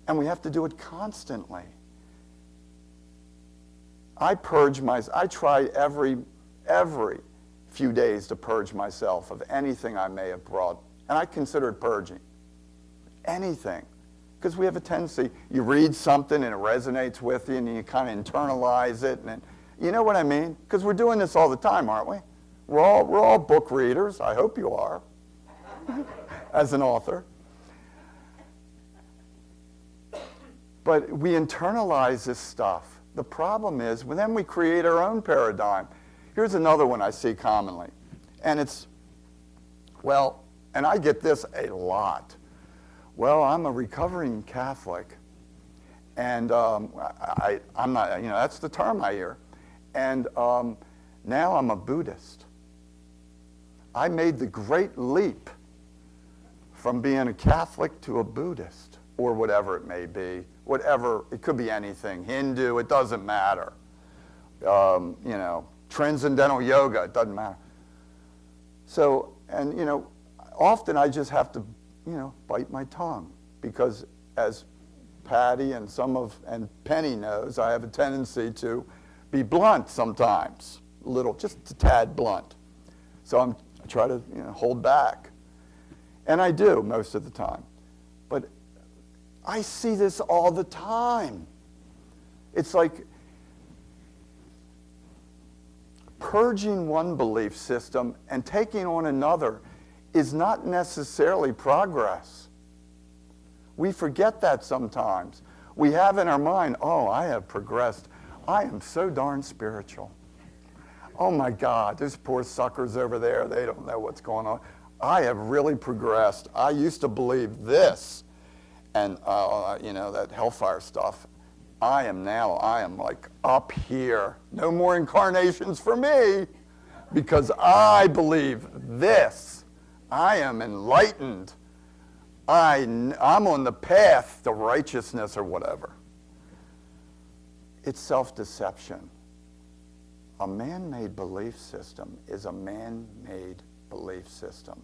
And we have to do it constantly. I try every few days to purge myself of anything I may have brought. And I consider it purging. Anything. Because we have a tendency, you read something and it resonates with you and you kind of internalize it. And you know what I mean? Because we're doing this all the time, aren't we? We're all book readers. I hope you are, as an author. But we internalize this stuff. The problem is, then we create our own paradigm. Here's another one I see commonly. And it's, and I get this a lot. Well, I'm a recovering Catholic, And I'm not, that's the term I hear. And now I'm a Buddhist. I made the great leap from being a Catholic to a Buddhist, or whatever it may be. Whatever, it could be anything. Hindu, it doesn't matter. Transcendental yoga, it doesn't matter. So, and often I just have to, bite my tongue, because as Patty and Penny knows, I have a tendency to be blunt sometimes, just a tad blunt. So I try to hold back, and I do most of the time. But I see this all the time. It's like purging one belief system and taking on another is not necessarily progress. We forget that sometimes. We have in our mind, oh, I have progressed. I am so darn spiritual. Oh my God, those poor suckers over there, they don't know what's going on. I have really progressed. I used to believe this, and that hellfire stuff. I am like up here. No more incarnations for me, because I believe this. I am enlightened. I'm on the path to righteousness or whatever. It's self-deception. A man-made belief system is a man-made belief system.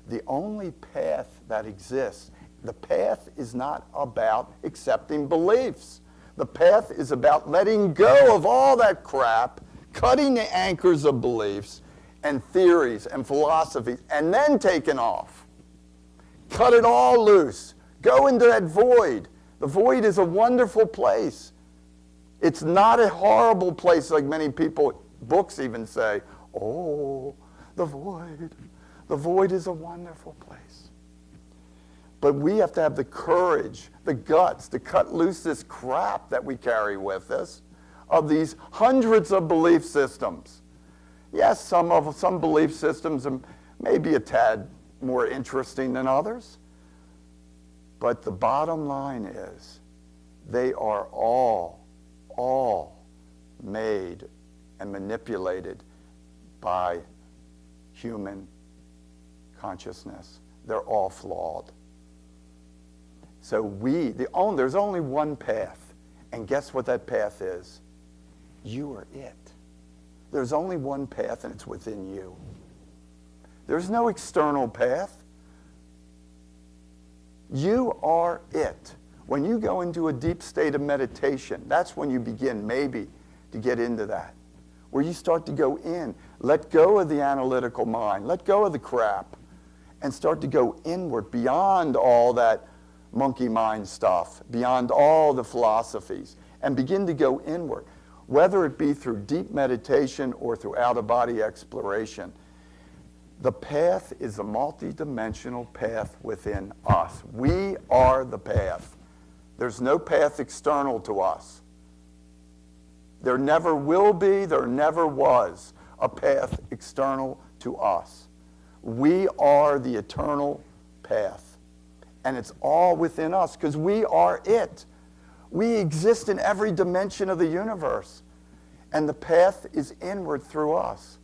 The only path that exists, the path is not about accepting beliefs. The path is about letting go of all that crap, cutting the anchors of beliefs and theories and philosophies, and then taking off. Cut it all loose. Go into that void. The void is a wonderful place. It's not a horrible place like many books even say, oh, the void. The void is a wonderful place. But we have to have the courage, the guts to cut loose this crap that we carry with us of these hundreds of belief systems. Yes, some belief systems are maybe a tad more interesting than others, but the bottom line is they are all made and manipulated by human consciousness. They're all flawed. So there's only one path, and guess what that path is? You are it. There's only one path, and it's within you. There's no external path. You are it. When you go into a deep state of meditation, that's when you begin maybe to get into that, where you start to go in, let go of the analytical mind, let go of the crap, and start to go inward beyond all that monkey mind stuff, beyond all the philosophies, and begin to go inward, whether it be through deep meditation or through out-of-body exploration. The path is a multidimensional path within us. We are the path. There's no path external to us. There never will be, there never was a path external to us. We are the eternal path. And it's all within us because we are it. We exist in every dimension of the universe. And the path is inward through us.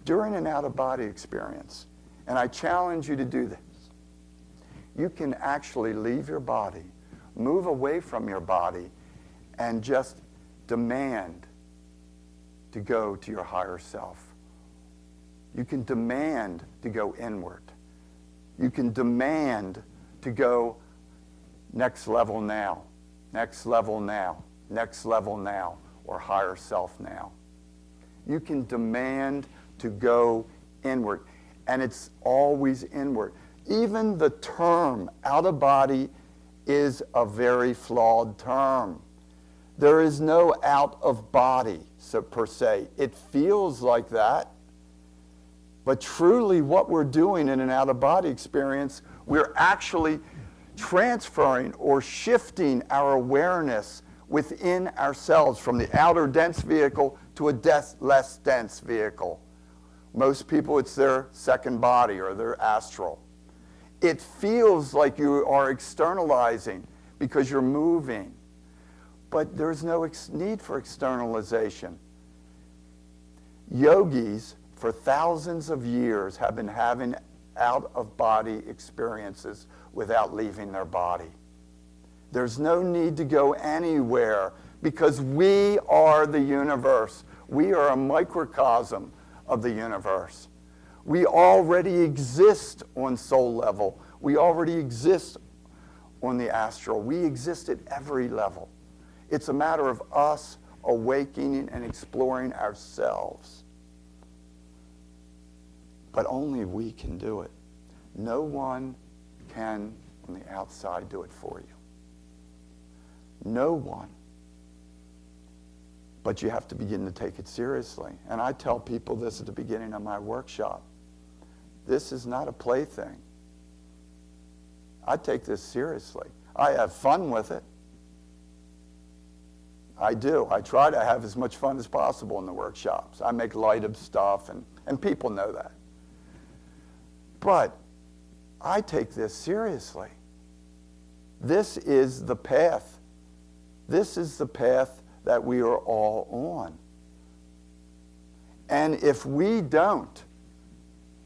During an out-of-body experience, and I challenge you to do this, you can actually leave your body, move away from your body, and just demand to go to your higher self. You can demand to go inward. You can demand to go next level now, next level now, next level now, or higher self now. You can demand to go inward, and it's always inward. Even the term out of body is a very flawed term. There is no out of body, so per se. It feels like that, but truly what we're doing in an out of body experience, we're actually transferring or shifting our awareness within ourselves from the outer dense vehicle to a less dense vehicle. Most people, it's their second body or their astral. It feels like you are externalizing, because you're moving. But there's no need for externalization. Yogis, for thousands of years, have been having out-of-body experiences without leaving their body. There's no need to go anywhere because we are the universe. We are a microcosm of the universe. We already exist on soul level. We already exist on the astral. We exist at every level. It's a matter of us awakening and exploring ourselves. But only we can do it. No one can on the outside do it for you. No one. But you have to begin to take it seriously. And I tell people this at the beginning of my workshop. This is not a plaything. I take this seriously. I have fun with it. I do. I try to have as much fun as possible in the workshops. I make light of stuff, and people know that. But I take this seriously. This is the path. This is the path that we are all on. And if we don't,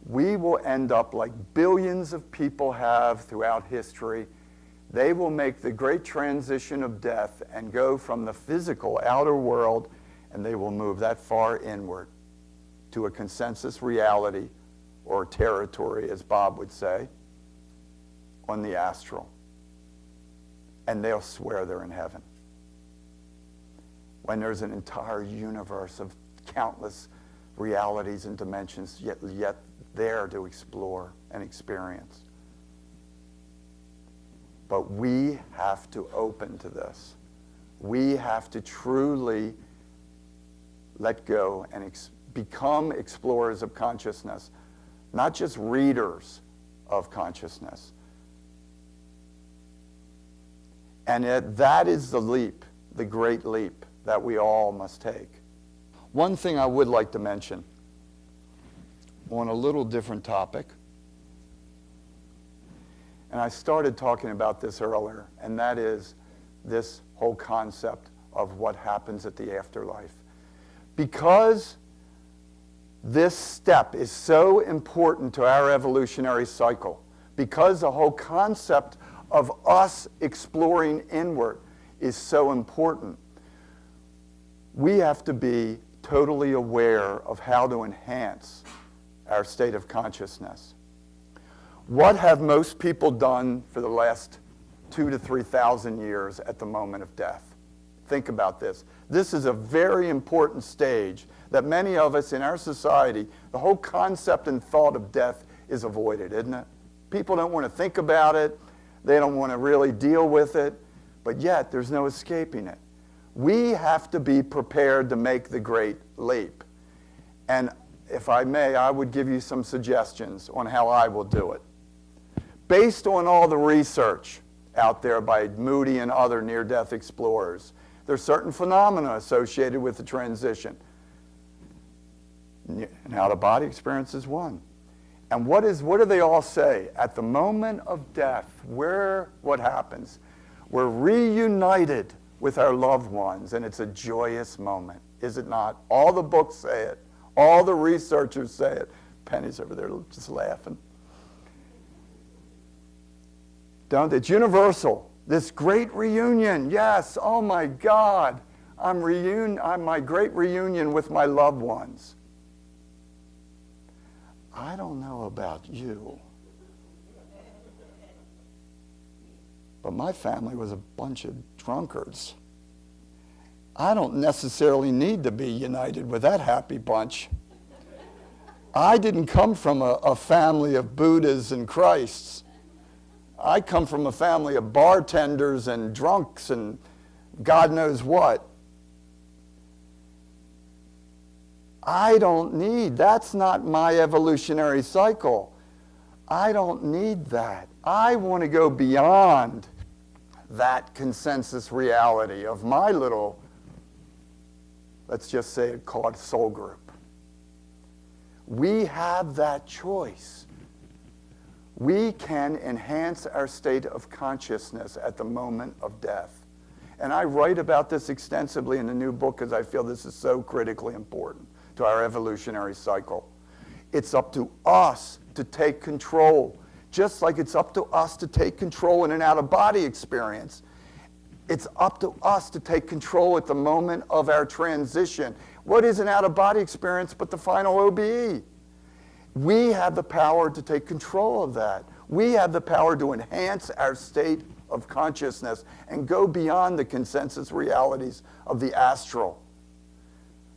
we will end up like billions of people have throughout history. They will make the great transition of death and go from the physical outer world, and they will move that far inward to a consensus reality, or territory, as Bob would say, on the astral. And they'll swear they're in heaven. When there's an entire universe of countless realities and dimensions yet there to explore and experience. But we have to open to this. We have to truly let go and become explorers of consciousness, not just readers of consciousness. And that is the leap, the great leap that we all must take. One thing I would like to mention on a little different topic, and I started talking about this earlier, and that is this whole concept of what happens at the afterlife. Because this step is so important to our evolutionary cycle, because the whole concept of us exploring inward is so important, we have to be totally aware of how to enhance our state of consciousness. What have most people done for the last 2,000 to 3,000 years at the moment of death? Think about this. This is a very important stage that many of us in our society, the whole concept and thought of death is avoided, isn't it? People don't want to think about it. They don't want to really deal with it. But yet, there's no escaping it. We have to be prepared to make the great leap. And if I may, I would give you some suggestions on how I will do it. Based on all the research out there by Moody and other near-death explorers, there are certain phenomena associated with the transition. An out-of-body experience is one. And what do they all say? At the moment of death, what happens? We're reunited with our loved ones, and it's a joyous moment, is it not? All the books say it. All the researchers say it. Penny's over there just laughing. It's universal. This great reunion, yes, oh my God. I'm my great reunion with my loved ones. I don't know about you, but my family was a bunch of drunkards. I don't necessarily need to be united with that happy bunch. I didn't come from a family of Buddhas and Christs. I come from a family of bartenders and drunks and God knows what. That's not my evolutionary cycle. I don't need that. I want to go beyond that consensus reality of my little, let's just say it called soul group. We have that choice. We can enhance our state of consciousness at the moment of death. And I write about this extensively in the new book because I feel this is so critically important to our evolutionary cycle. It's up to us to take control, just like it's up to us to take control in an out-of-body experience. It's up to us to take control at the moment of our transition. What is an out-of-body experience but the final OBE? We have the power to take control of that. We have the power to enhance our state of consciousness and go beyond the consensus realities of the astral.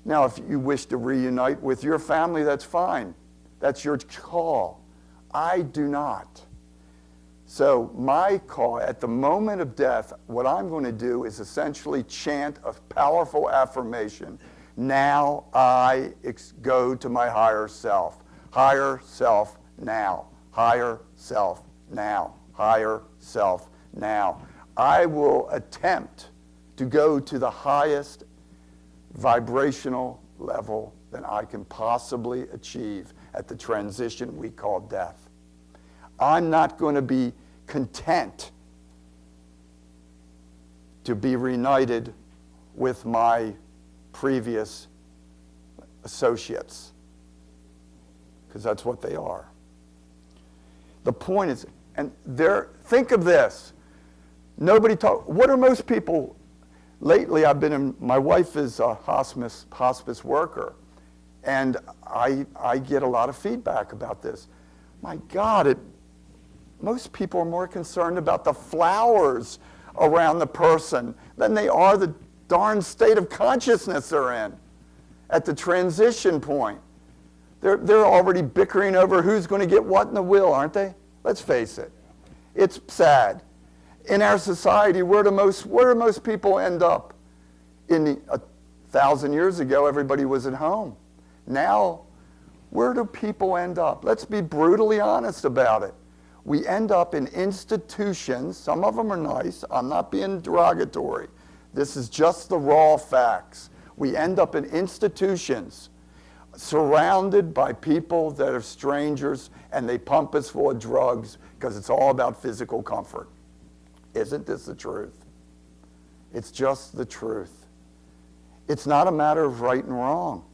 Now, if you wish to reunite with your family, that's fine. That's your call. I do not. So my call, at the moment of death, what I'm going to do is essentially chant a powerful affirmation. Now I go to my higher self. Higher self now. Higher self now. Higher self now. I will attempt to go to the highest vibrational level that I can possibly achieve at the transition we call death. I'm not going to be content to be reunited with my previous associates, because that's what they are. The point is, and think of this. What are most people, lately my wife is a hospice worker, and I get a lot of feedback about this. My God, most people are more concerned about the flowers around the person than they are the darn state of consciousness they're in at the transition point. They're already bickering over who's going to get what in the will, aren't they? Let's face it. It's sad. In our society, where do most people end up? 1,000 years ago, everybody was at home. Now, where do people end up? Let's be brutally honest about it. We end up in institutions. Some of them are nice. I'm not being derogatory. This is just the raw facts. We end up in institutions surrounded by people that are strangers, and they pump us full of drugs because it's all about physical comfort. Isn't this the truth? It's just the truth. It's not a matter of right and wrong.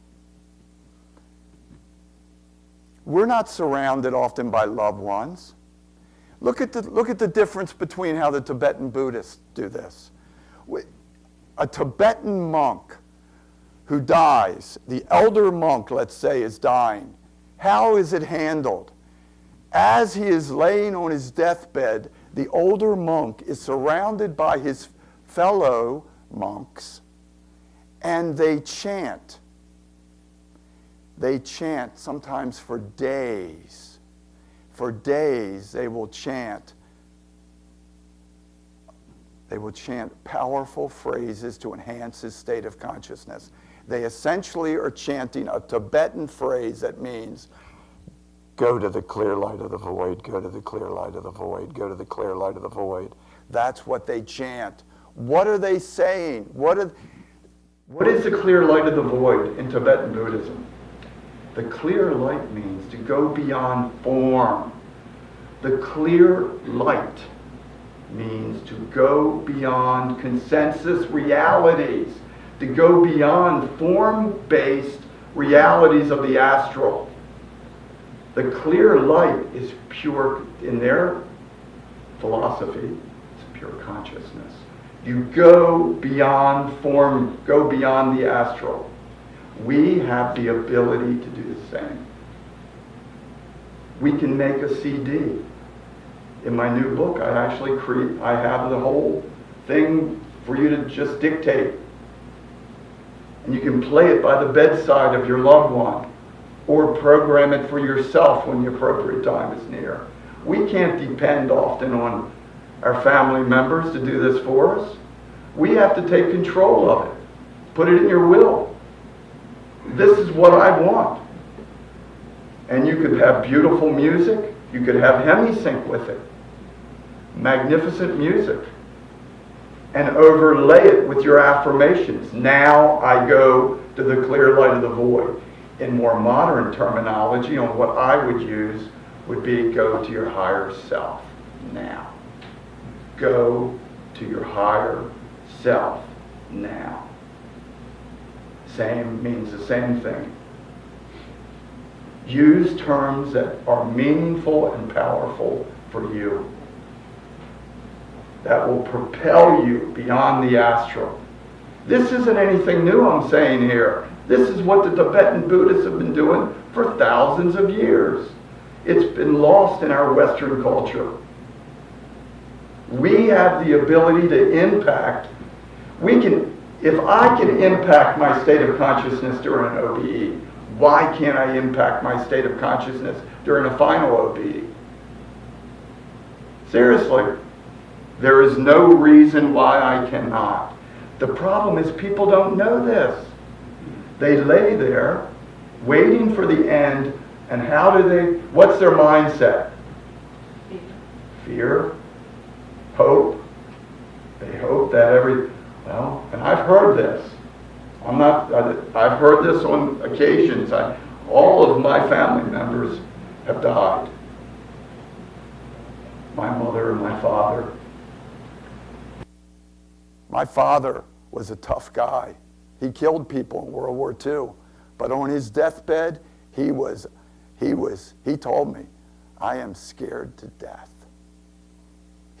We're not surrounded often by loved ones. Look at the difference between how the Tibetan Buddhists do this. A Tibetan monk who dies, the elder monk, let's say, is dying. How is it handled? As he is laying on his deathbed, the older monk is surrounded by his fellow monks, and they chant. They chant sometimes for days. For days they will chant. They will chant powerful phrases to enhance his state of consciousness. They essentially are chanting a Tibetan phrase that means, go to the clear light of the void, go to the clear light of the void, go to the clear light of the void. That's what they chant. What are they saying? What is the clear light of the void in Tibetan Buddhism? The clear light means to go beyond form. The clear light means to go beyond consensus realities, to go beyond form-based realities of the astral. The clear light is pure, in their philosophy, it's pure consciousness. You go beyond form, go beyond the astral. We have the ability to do the same. We can make a CD. In my new book, I have the whole thing for you to just dictate. And you can play it by the bedside of your loved one, or program it for yourself when the appropriate time is near. We can't depend often on our family members to do this for us. We have to take control of it. Put it in your will. This is what I want. And you could have beautiful music. You could have hemi-sync with it. Magnificent music. And overlay it with your affirmations. Now I go to the clear light of the void. In more modern terminology, on what I would use, would be go to your higher self now. Go to your higher self now. Same means the same thing. Use terms that are meaningful and powerful for you, that will propel you beyond the astral. This isn't anything new I'm saying here. This is what the Tibetan Buddhists have been doing for thousands of years. It's been lost in our Western culture. We have the ability to impact. If I can impact my state of consciousness during an OBE, why can't I impact my state of consciousness during a final OBE? Seriously, there is no reason why I cannot. The problem is people don't know this. They lay there waiting for the end, and what's their mindset? Fear, hope. They hope that and I've heard this. I've heard this on occasions. All of my family members have died. My mother and my father. My father was a tough guy. He killed people in World War II. But on his deathbed, he told me, I am scared to death.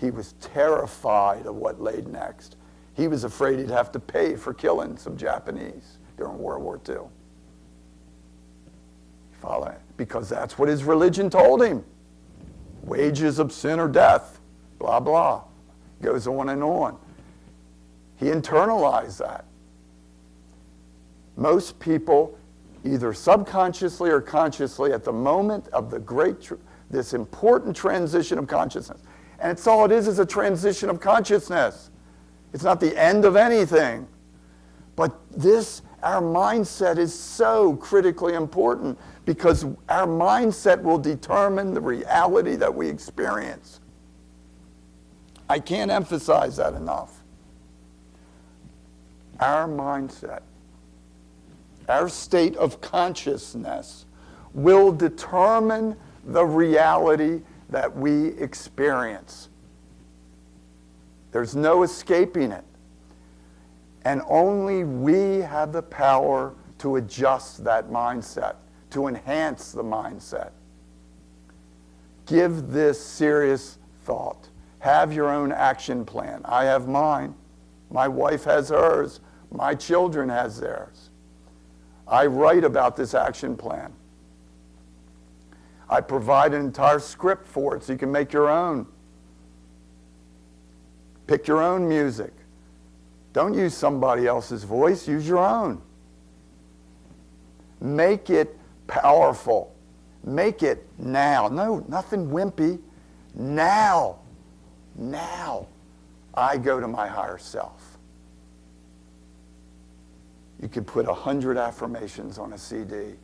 He was terrified of what lay next. He was afraid he'd have to pay for killing some Japanese during World War II. Follow it? Because that's what his religion told him. Wages of sin are death, blah, blah. Goes on and on. He internalized that. Most people, either subconsciously or consciously, at the moment of this important transition of consciousness, and it's all it is a transition of consciousness. It's not the end of anything. But our mindset is so critically important because our mindset will determine the reality that we experience. I can't emphasize that enough. Our mindset, our state of consciousness will determine the reality that we experience. There's no escaping it. And only we have the power to adjust that mindset, to enhance the mindset. Give this serious thought. Have your own action plan. I have mine. My wife has hers. My children has theirs. I write about this action plan. I provide an entire script for it so you can make your own. Pick your own music. Don't use somebody else's voice. Use your own. Make it powerful. Make it now. No, nothing wimpy. Now. Now. I go to my higher self. You could put 100 affirmations on a CD.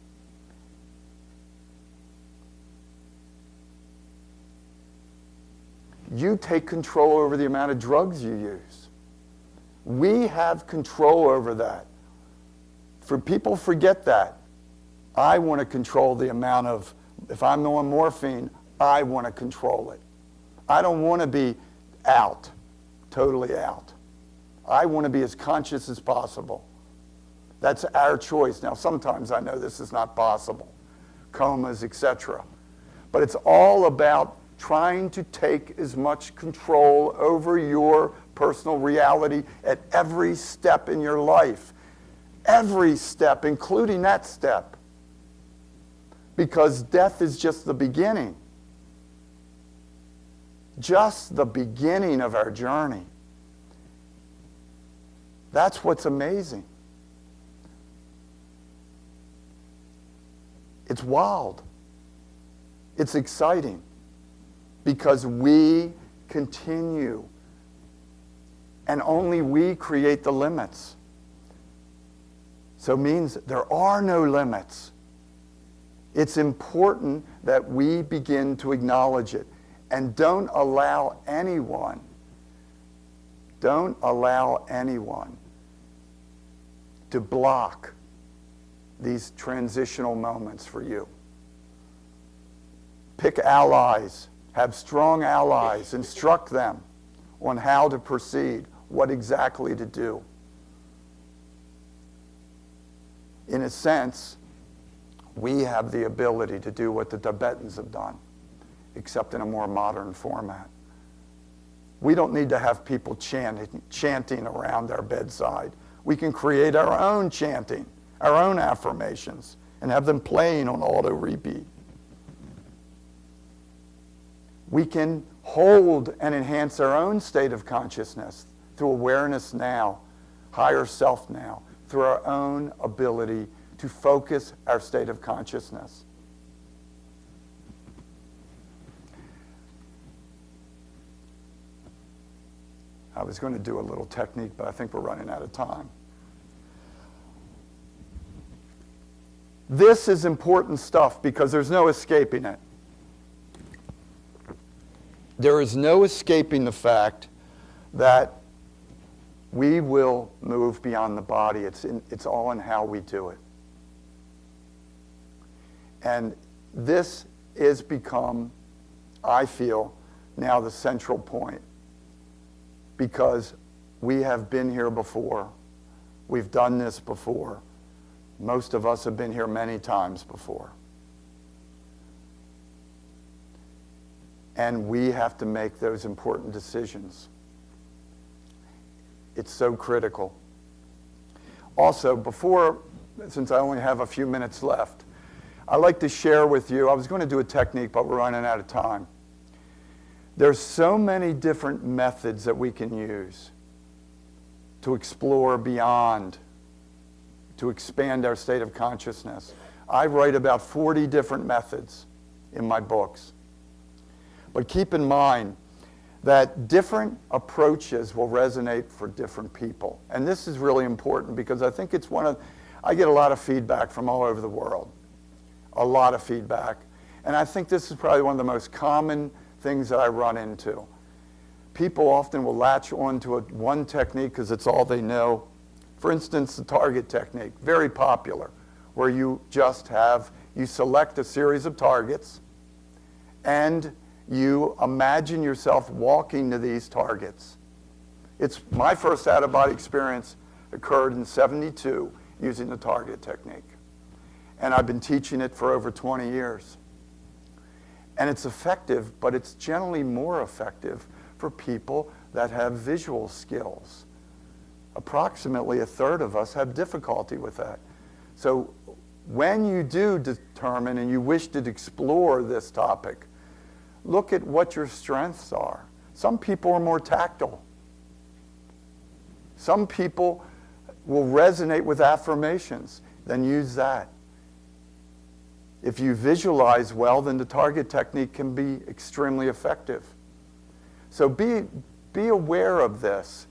You take control over the amount of drugs you use. We have control over that. People forget that. I want to control the amount of, if I'm on morphine, I want to control it. I don't want to be out, totally out. I want to be as conscious as possible. That's our choice. Now, sometimes I know this is not possible, comas, etc. But it's all about trying to take as much control over your personal reality at every step in your life. Every step, including that step. Because death is just the beginning. Just the beginning of our journey. That's what's amazing. It's wild. It's exciting. Because we continue. And only we create the limits. So it means there are no limits. It's important that we begin to acknowledge it. And don't allow anyone to block these transitional moments for you. Pick allies, have strong allies, instruct them on how to proceed, what exactly to do. In a sense, we have the ability to do what the Tibetans have done, except in a more modern format. We don't need to have people chanting around our bedside. We can create our own chanting, our own affirmations, and have them playing on auto repeat. We can hold and enhance our own state of consciousness through awareness now, higher self now, through our own ability to focus our state of consciousness. I was going to do a little technique, but I think we're running out of time. This is important stuff because there's no escaping it. There is no escaping the fact that we will move beyond the body. It's all in how we do it. And this has become, I feel, now the central point. Because we have been here before. We've done this before. Most of us have been here many times before. And we have to make those important decisions. It's so critical. Also, since I only have a few minutes left, I'd like to share with you, I was going to do a technique, but we're running out of time. There's so many different methods that we can use to explore beyond, to expand our state of consciousness. I write about 40 different methods in my books. But keep in mind that different approaches will resonate for different people. And this is really important because I think I get a lot of feedback from all over the world. A lot of feedback. And I think this is probably one of the most common things that I run into. People often will latch on to one technique because it's all they know. For instance, the target technique, very popular, where you select a series of targets and you imagine yourself walking to these targets. My first out-of-body experience occurred in '72 using the target technique. And I've been teaching it for over 20 years. And it's effective, but it's generally more effective for people that have visual skills. Approximately a third of us have difficulty with that. So when you do determine and you wish to explore this topic, look at what your strengths are. Some people are more tactile. Some people will resonate with affirmations. Then use that. If you visualize well, then the target technique can be extremely effective. So be aware of this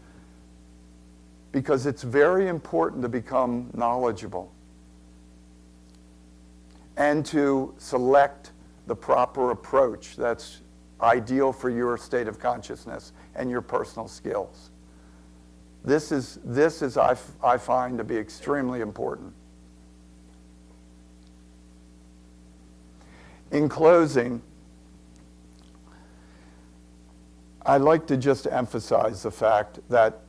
because it's very important to become knowledgeable and to select the proper approach that's ideal for your state of consciousness and your personal skills. This is I find to be extremely important. In closing, I'd like to just emphasize the fact that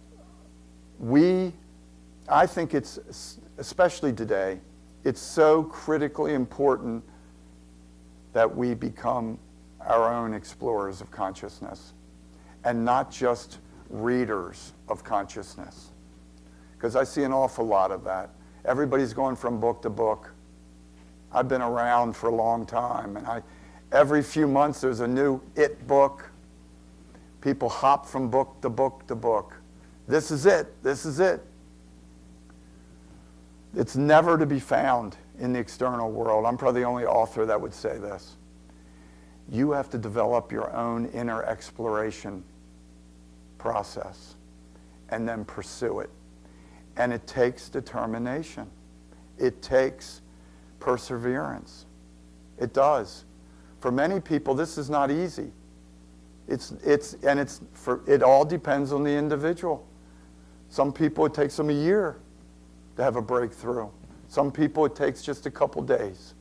I think it's, especially today, it's so critically important that we become our own explorers of consciousness and not just readers of consciousness. Because I see an awful lot of that. Everybody's going from book to book. I've been around for a long time, and every few months there's a new it book. People hop from book to book to book. This is it. This is it. It's never to be found in the external world. I'm probably the only author that would say this. You have to develop your own inner exploration process and then pursue it. And it takes determination. It takes perseverance. It does. For many people, this is not easy. It all depends on the individual. Some people, it takes them a year to have a breakthrough. Some people, it takes just a couple days.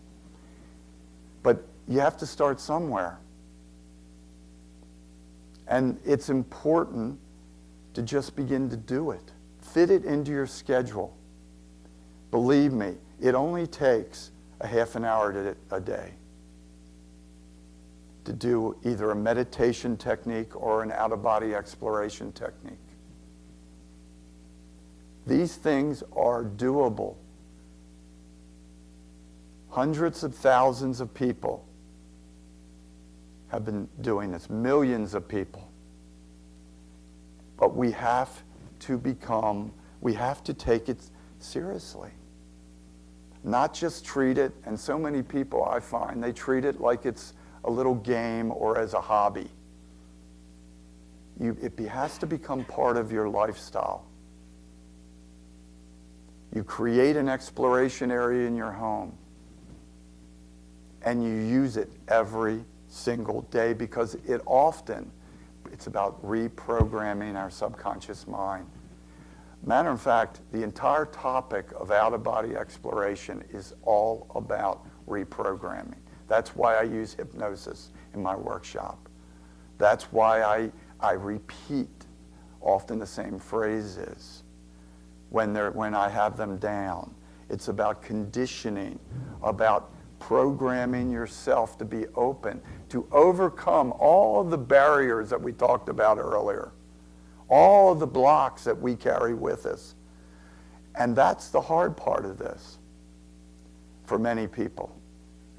But you have to start somewhere. And it's important to just begin to do it. Fit it into your schedule. Believe me, it only takes a half an hour a day to do either a meditation technique or an out-of-body exploration technique. These things are doable. Hundreds of thousands of people have been doing this, millions of people. But we have to take it seriously. Not just treat it, and so many people I find, they treat it like it's a little game or as a hobby. It has to become part of your lifestyle. You create an exploration area in your home, and you use it every single day because it's about reprogramming our subconscious mind. Matter of fact, the entire topic of out-of-body exploration is all about reprogramming. That's why I use hypnosis in my workshop. That's why I repeat often the same phrases when I have them down. It's about conditioning, about programming yourself to be open, to overcome all the barriers that we talked about earlier, all the blocks that we carry with us. And that's the hard part of this for many people.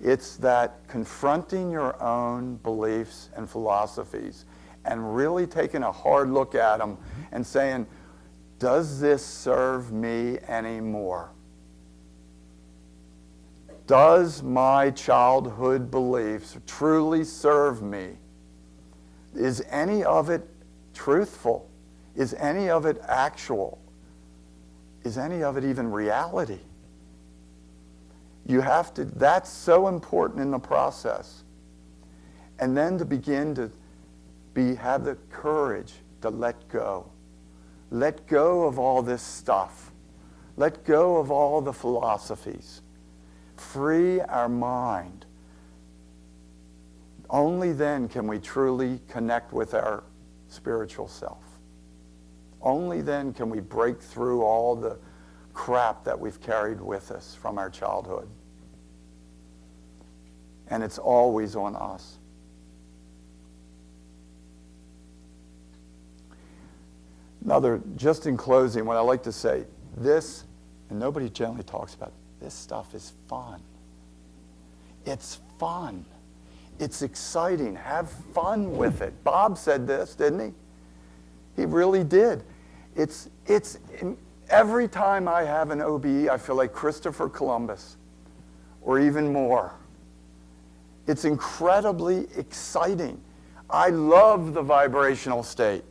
It's that confronting your own beliefs and philosophies and really taking a hard look at them and saying, does this serve me anymore? Does my childhood beliefs truly serve me? Is any of it truthful? Is any of it actual? Is any of it even reality? That's so important in the process. And then to begin to have the courage to let go. Let go of all this stuff. Let go of all the philosophies. Free our mind. Only then can we truly connect with our spiritual self. Only then can we break through all the crap that we've carried with us from our childhood. And it's always on us. Just in closing, what I like to say, this, and nobody generally talks about, this stuff is fun. It's fun. It's exciting. Have fun with it. Bob said this, didn't he? He really did. It's every time I have an OBE, I feel like Christopher Columbus, or even more. It's incredibly exciting. I love the vibrational state.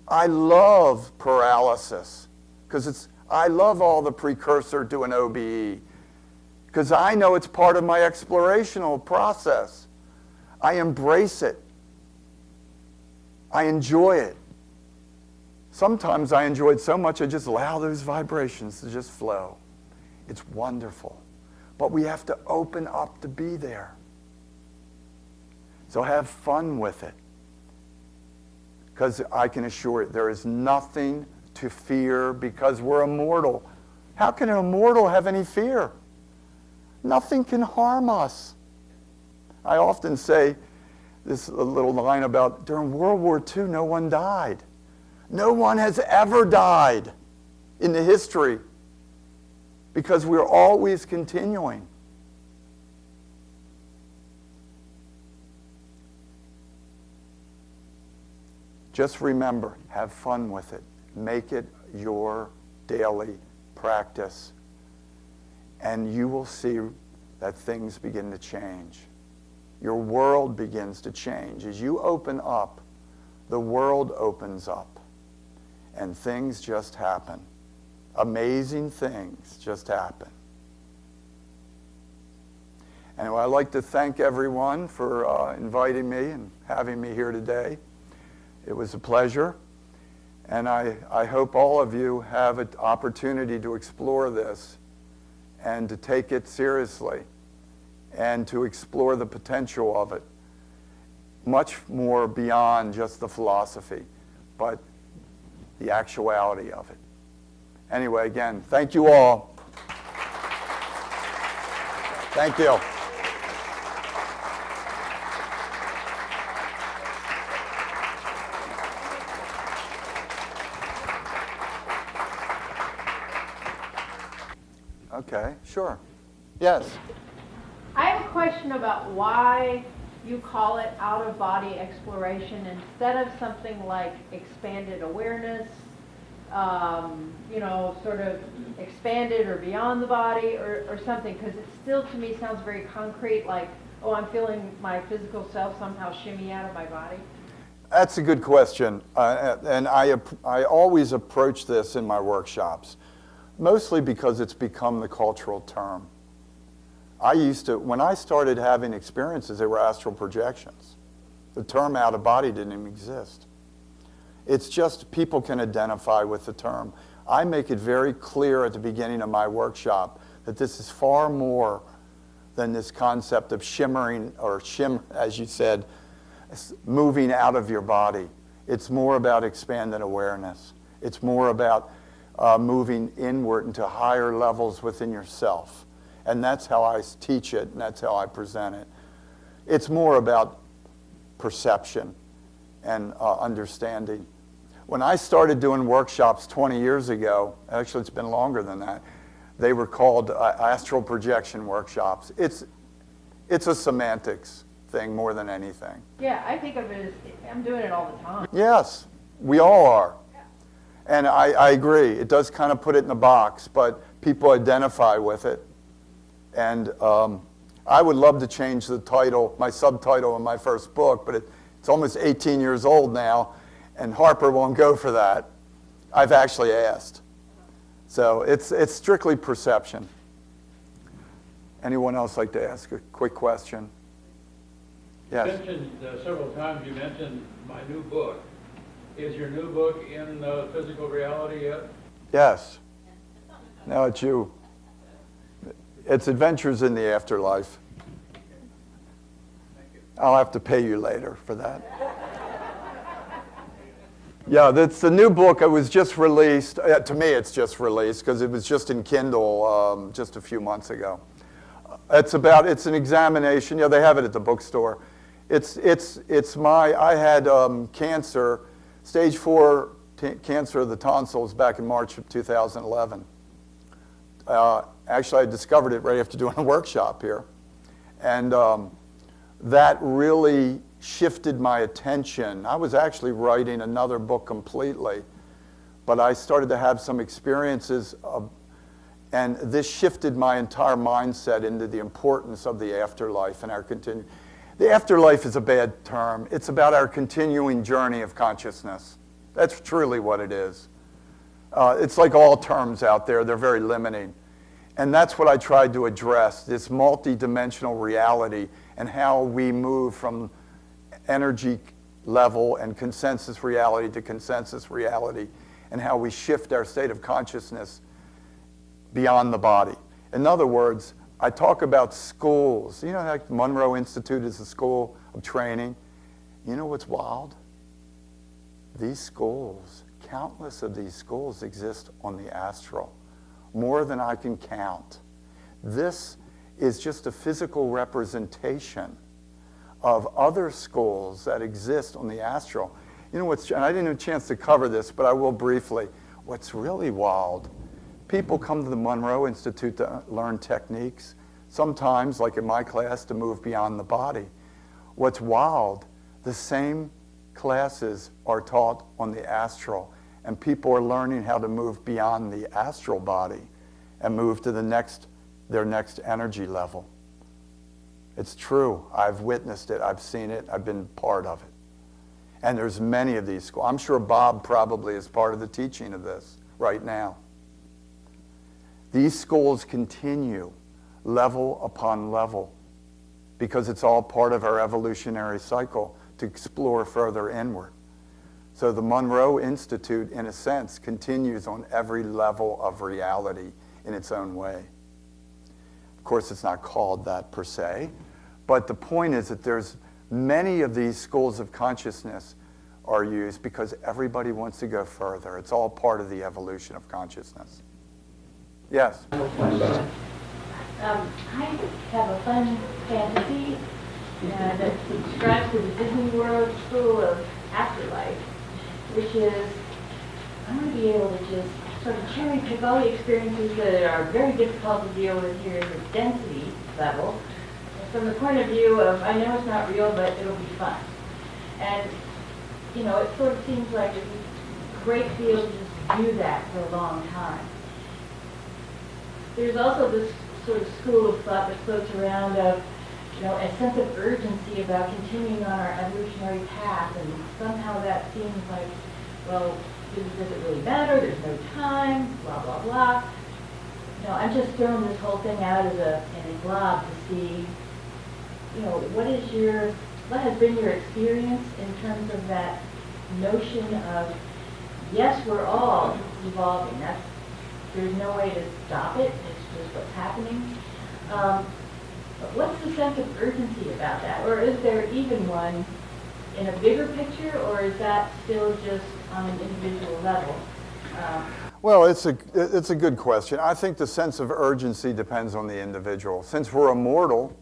I love paralysis because I love all the precursor to an OBE because I know it's part of my explorational process. I embrace it. I enjoy it. Sometimes I enjoy it so much I just allow those vibrations to just flow. It's wonderful. But we have to open up to be there. So have fun with it. Because I can assure you, there is nothing to fear because we're immortal. How can an immortal have any fear? Nothing can harm us. I often say this little line about during World War II, no one died. No one has ever died in the history because we're always continuing. Just remember, have fun with it. Make it your daily practice. And you will see that things begin to change. Your world begins to change. As you open up, the world opens up. And things just happen. Amazing things just happen. And I'd like to thank everyone for inviting me and having me here today. It was a pleasure, and I hope all of you have an opportunity to explore this and to take it seriously and to explore the potential of it, much more beyond just the philosophy, but the actuality of it. Anyway, again, thank you all. Thank you. Okay, sure. Yes. I have a question about why you call it out-of-body exploration instead of something like expanded awareness, sort of expanded or beyond the body or something, because it still to me sounds very concrete, like, oh, I'm feeling my physical self somehow shimmy out of my body. That's a good question, and I always approach this in my workshops, mostly because it's become the cultural term. When I started having experiences, they were astral projections. The term out of body didn't even exist. It's just people can identify with the term. I make it very clear at the beginning of my workshop that this is far more than this concept of shimmering or as you said, moving out of your body. It's more about expanded awareness. It's more about moving inward into higher levels within yourself. And that's how I teach it, and that's how I present it. It's more about perception and understanding. When I started doing workshops 20 years ago, actually it's been longer than that, they were called astral projection workshops. It's a semantics thing more than anything. Yeah, I think of it as, I'm doing it all the time. Yes, we all are. And I agree, it does kind of put it in a box, but people identify with it. And I would love to change the title, my subtitle of my first book, but it's almost 18 years old now, and Harper won't go for that. I've actually asked. So it's strictly perception. Anyone else like to ask a quick question? Yes. You mentioned several times, you mentioned my new book. Is your new book in physical reality yet? Yes. Now it's you. It's Adventures in the Afterlife. I'll have to pay you later for that. Yeah, that's the new book. It was just released. To me, it's just released because it was just in Kindle just a few months ago. It's an examination. Yeah, they have it at the bookstore. I had cancer, stage 4 cancer of the tonsils back in March of 2011. Actually, I discovered it right after doing a workshop here. And that really shifted my attention. I was actually writing another book completely, but I started to have some experiences, and this shifted my entire mindset into the importance of the afterlife and our continuing. The afterlife is a bad term. It's about our continuing journey of consciousness. That's truly what it is. It's like all terms out there. They're very limiting. And that's what I tried to address, this multidimensional reality and how we move from energy level and consensus reality to consensus reality, and how we shift our state of consciousness beyond the body. In other words, I talk about schools. You know, like Monroe Institute is a school of training. You know what's wild? These schools, countless of these schools exist on the astral. More than I can count. This is just a physical representation of other schools that exist on the astral. You know and I didn't have a chance to cover this, but I will briefly. What's really wild, people come to the Monroe Institute to learn techniques, sometimes, like in my class, to move beyond the body. What's wild, the same classes are taught on the astral, and people are learning how to move beyond the astral body and move to their next energy level. It's true. I've witnessed it. I've seen it. I've been part of it. And there's many of these schools. I'm sure Bob probably is part of the teaching of this right now. These schools continue level upon level because it's all part of our evolutionary cycle to explore further inward. So the Monroe Institute, in a sense, continues on every level of reality in its own way. Of course, it's not called that per se, but the point is that there's many of these schools of consciousness are used because everybody wants to go further. It's all part of the evolution of consciousness. Yes? I have a fun fantasy that subscribes to the Disney World School of Afterlife, which is I want to be able to just sort of cherry pick all the experiences that are very difficult to deal with here at the density level, from the point of view of, I know it's not real, but it'll be fun. And, you know, it sort of seems like it'd be great to be able to just do that for a long time. There's also this sort of school of thought that floats around of, you know, a sense of urgency about continuing on our evolutionary path, and somehow that seems like, well, does it really matter? There's no time, blah, blah, blah. You know, I'm just throwing this whole thing out as in a glob to see, you know, what has been your experience in terms of that notion of, yes, we're all evolving. There's no way to stop it. It's just what's happening. But what's the sense of urgency about that? Or is there even one in a bigger picture, or is that still just on an individual level? Well, it's a good question. I think the sense of urgency depends on the individual. Since we're immortal,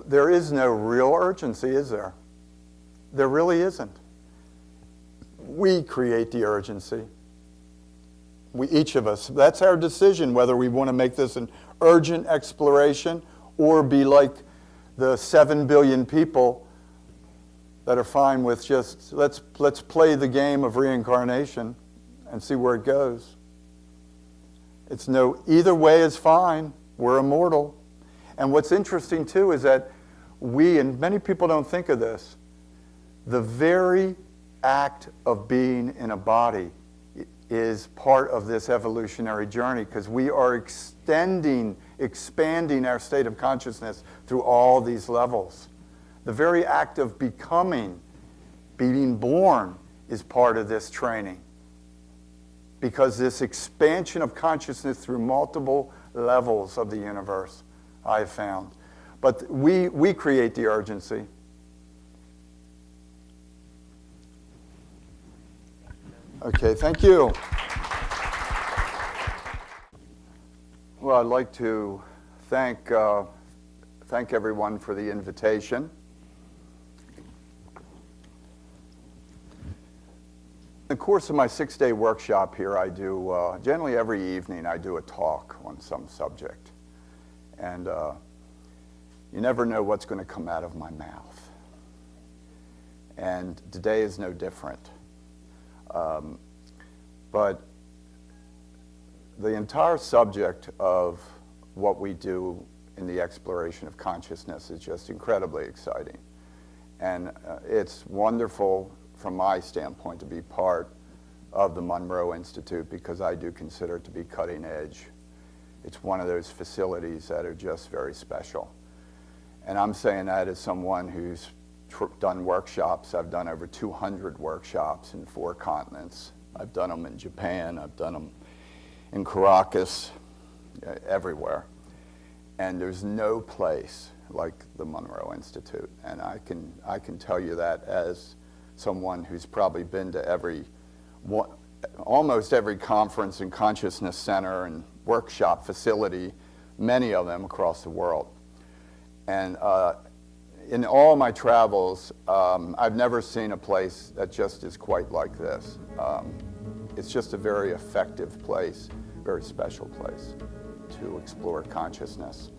there is no real urgency, is there? There really isn't. We create the urgency. Each of us. That's our decision whether we want to make this an urgent exploration or be like the 7 billion people that are fine with just, let's play the game of reincarnation and see where it goes. Either way is fine. We're immortal. And what's interesting too is that and many people don't think of this, the very act of being in a body is part of this evolutionary journey, because we are expanding our state of consciousness through all these levels. The very act of being born, is part of this training. Because this expansion of consciousness through multiple levels of the universe, I've found. But we create the urgency. Okay, thank you. Well, I'd like to thank everyone for the invitation. In the course of my 6-day workshop here, I do, generally every evening, I do a talk on some subject. And you never know what's going to come out of my mouth. And today is no different. But the entire subject of what we do in the exploration of consciousness is just incredibly exciting. And it's wonderful from my standpoint to be part of the Monroe Institute, because I do consider it to be cutting edge. It's one of those facilities that are just very special. And I'm saying that as someone who's done workshops. I've done over 200 workshops in 4 continents. I've done them in Japan, I've done them in Caracas, everywhere. And there's no place like the Monroe Institute. And I can tell you that as someone who's probably been to almost every conference and consciousness center and workshop facility, many of them across the world. And in all my travels, I've never seen a place that just is quite like this. It's just a very effective place, very special place to explore consciousness.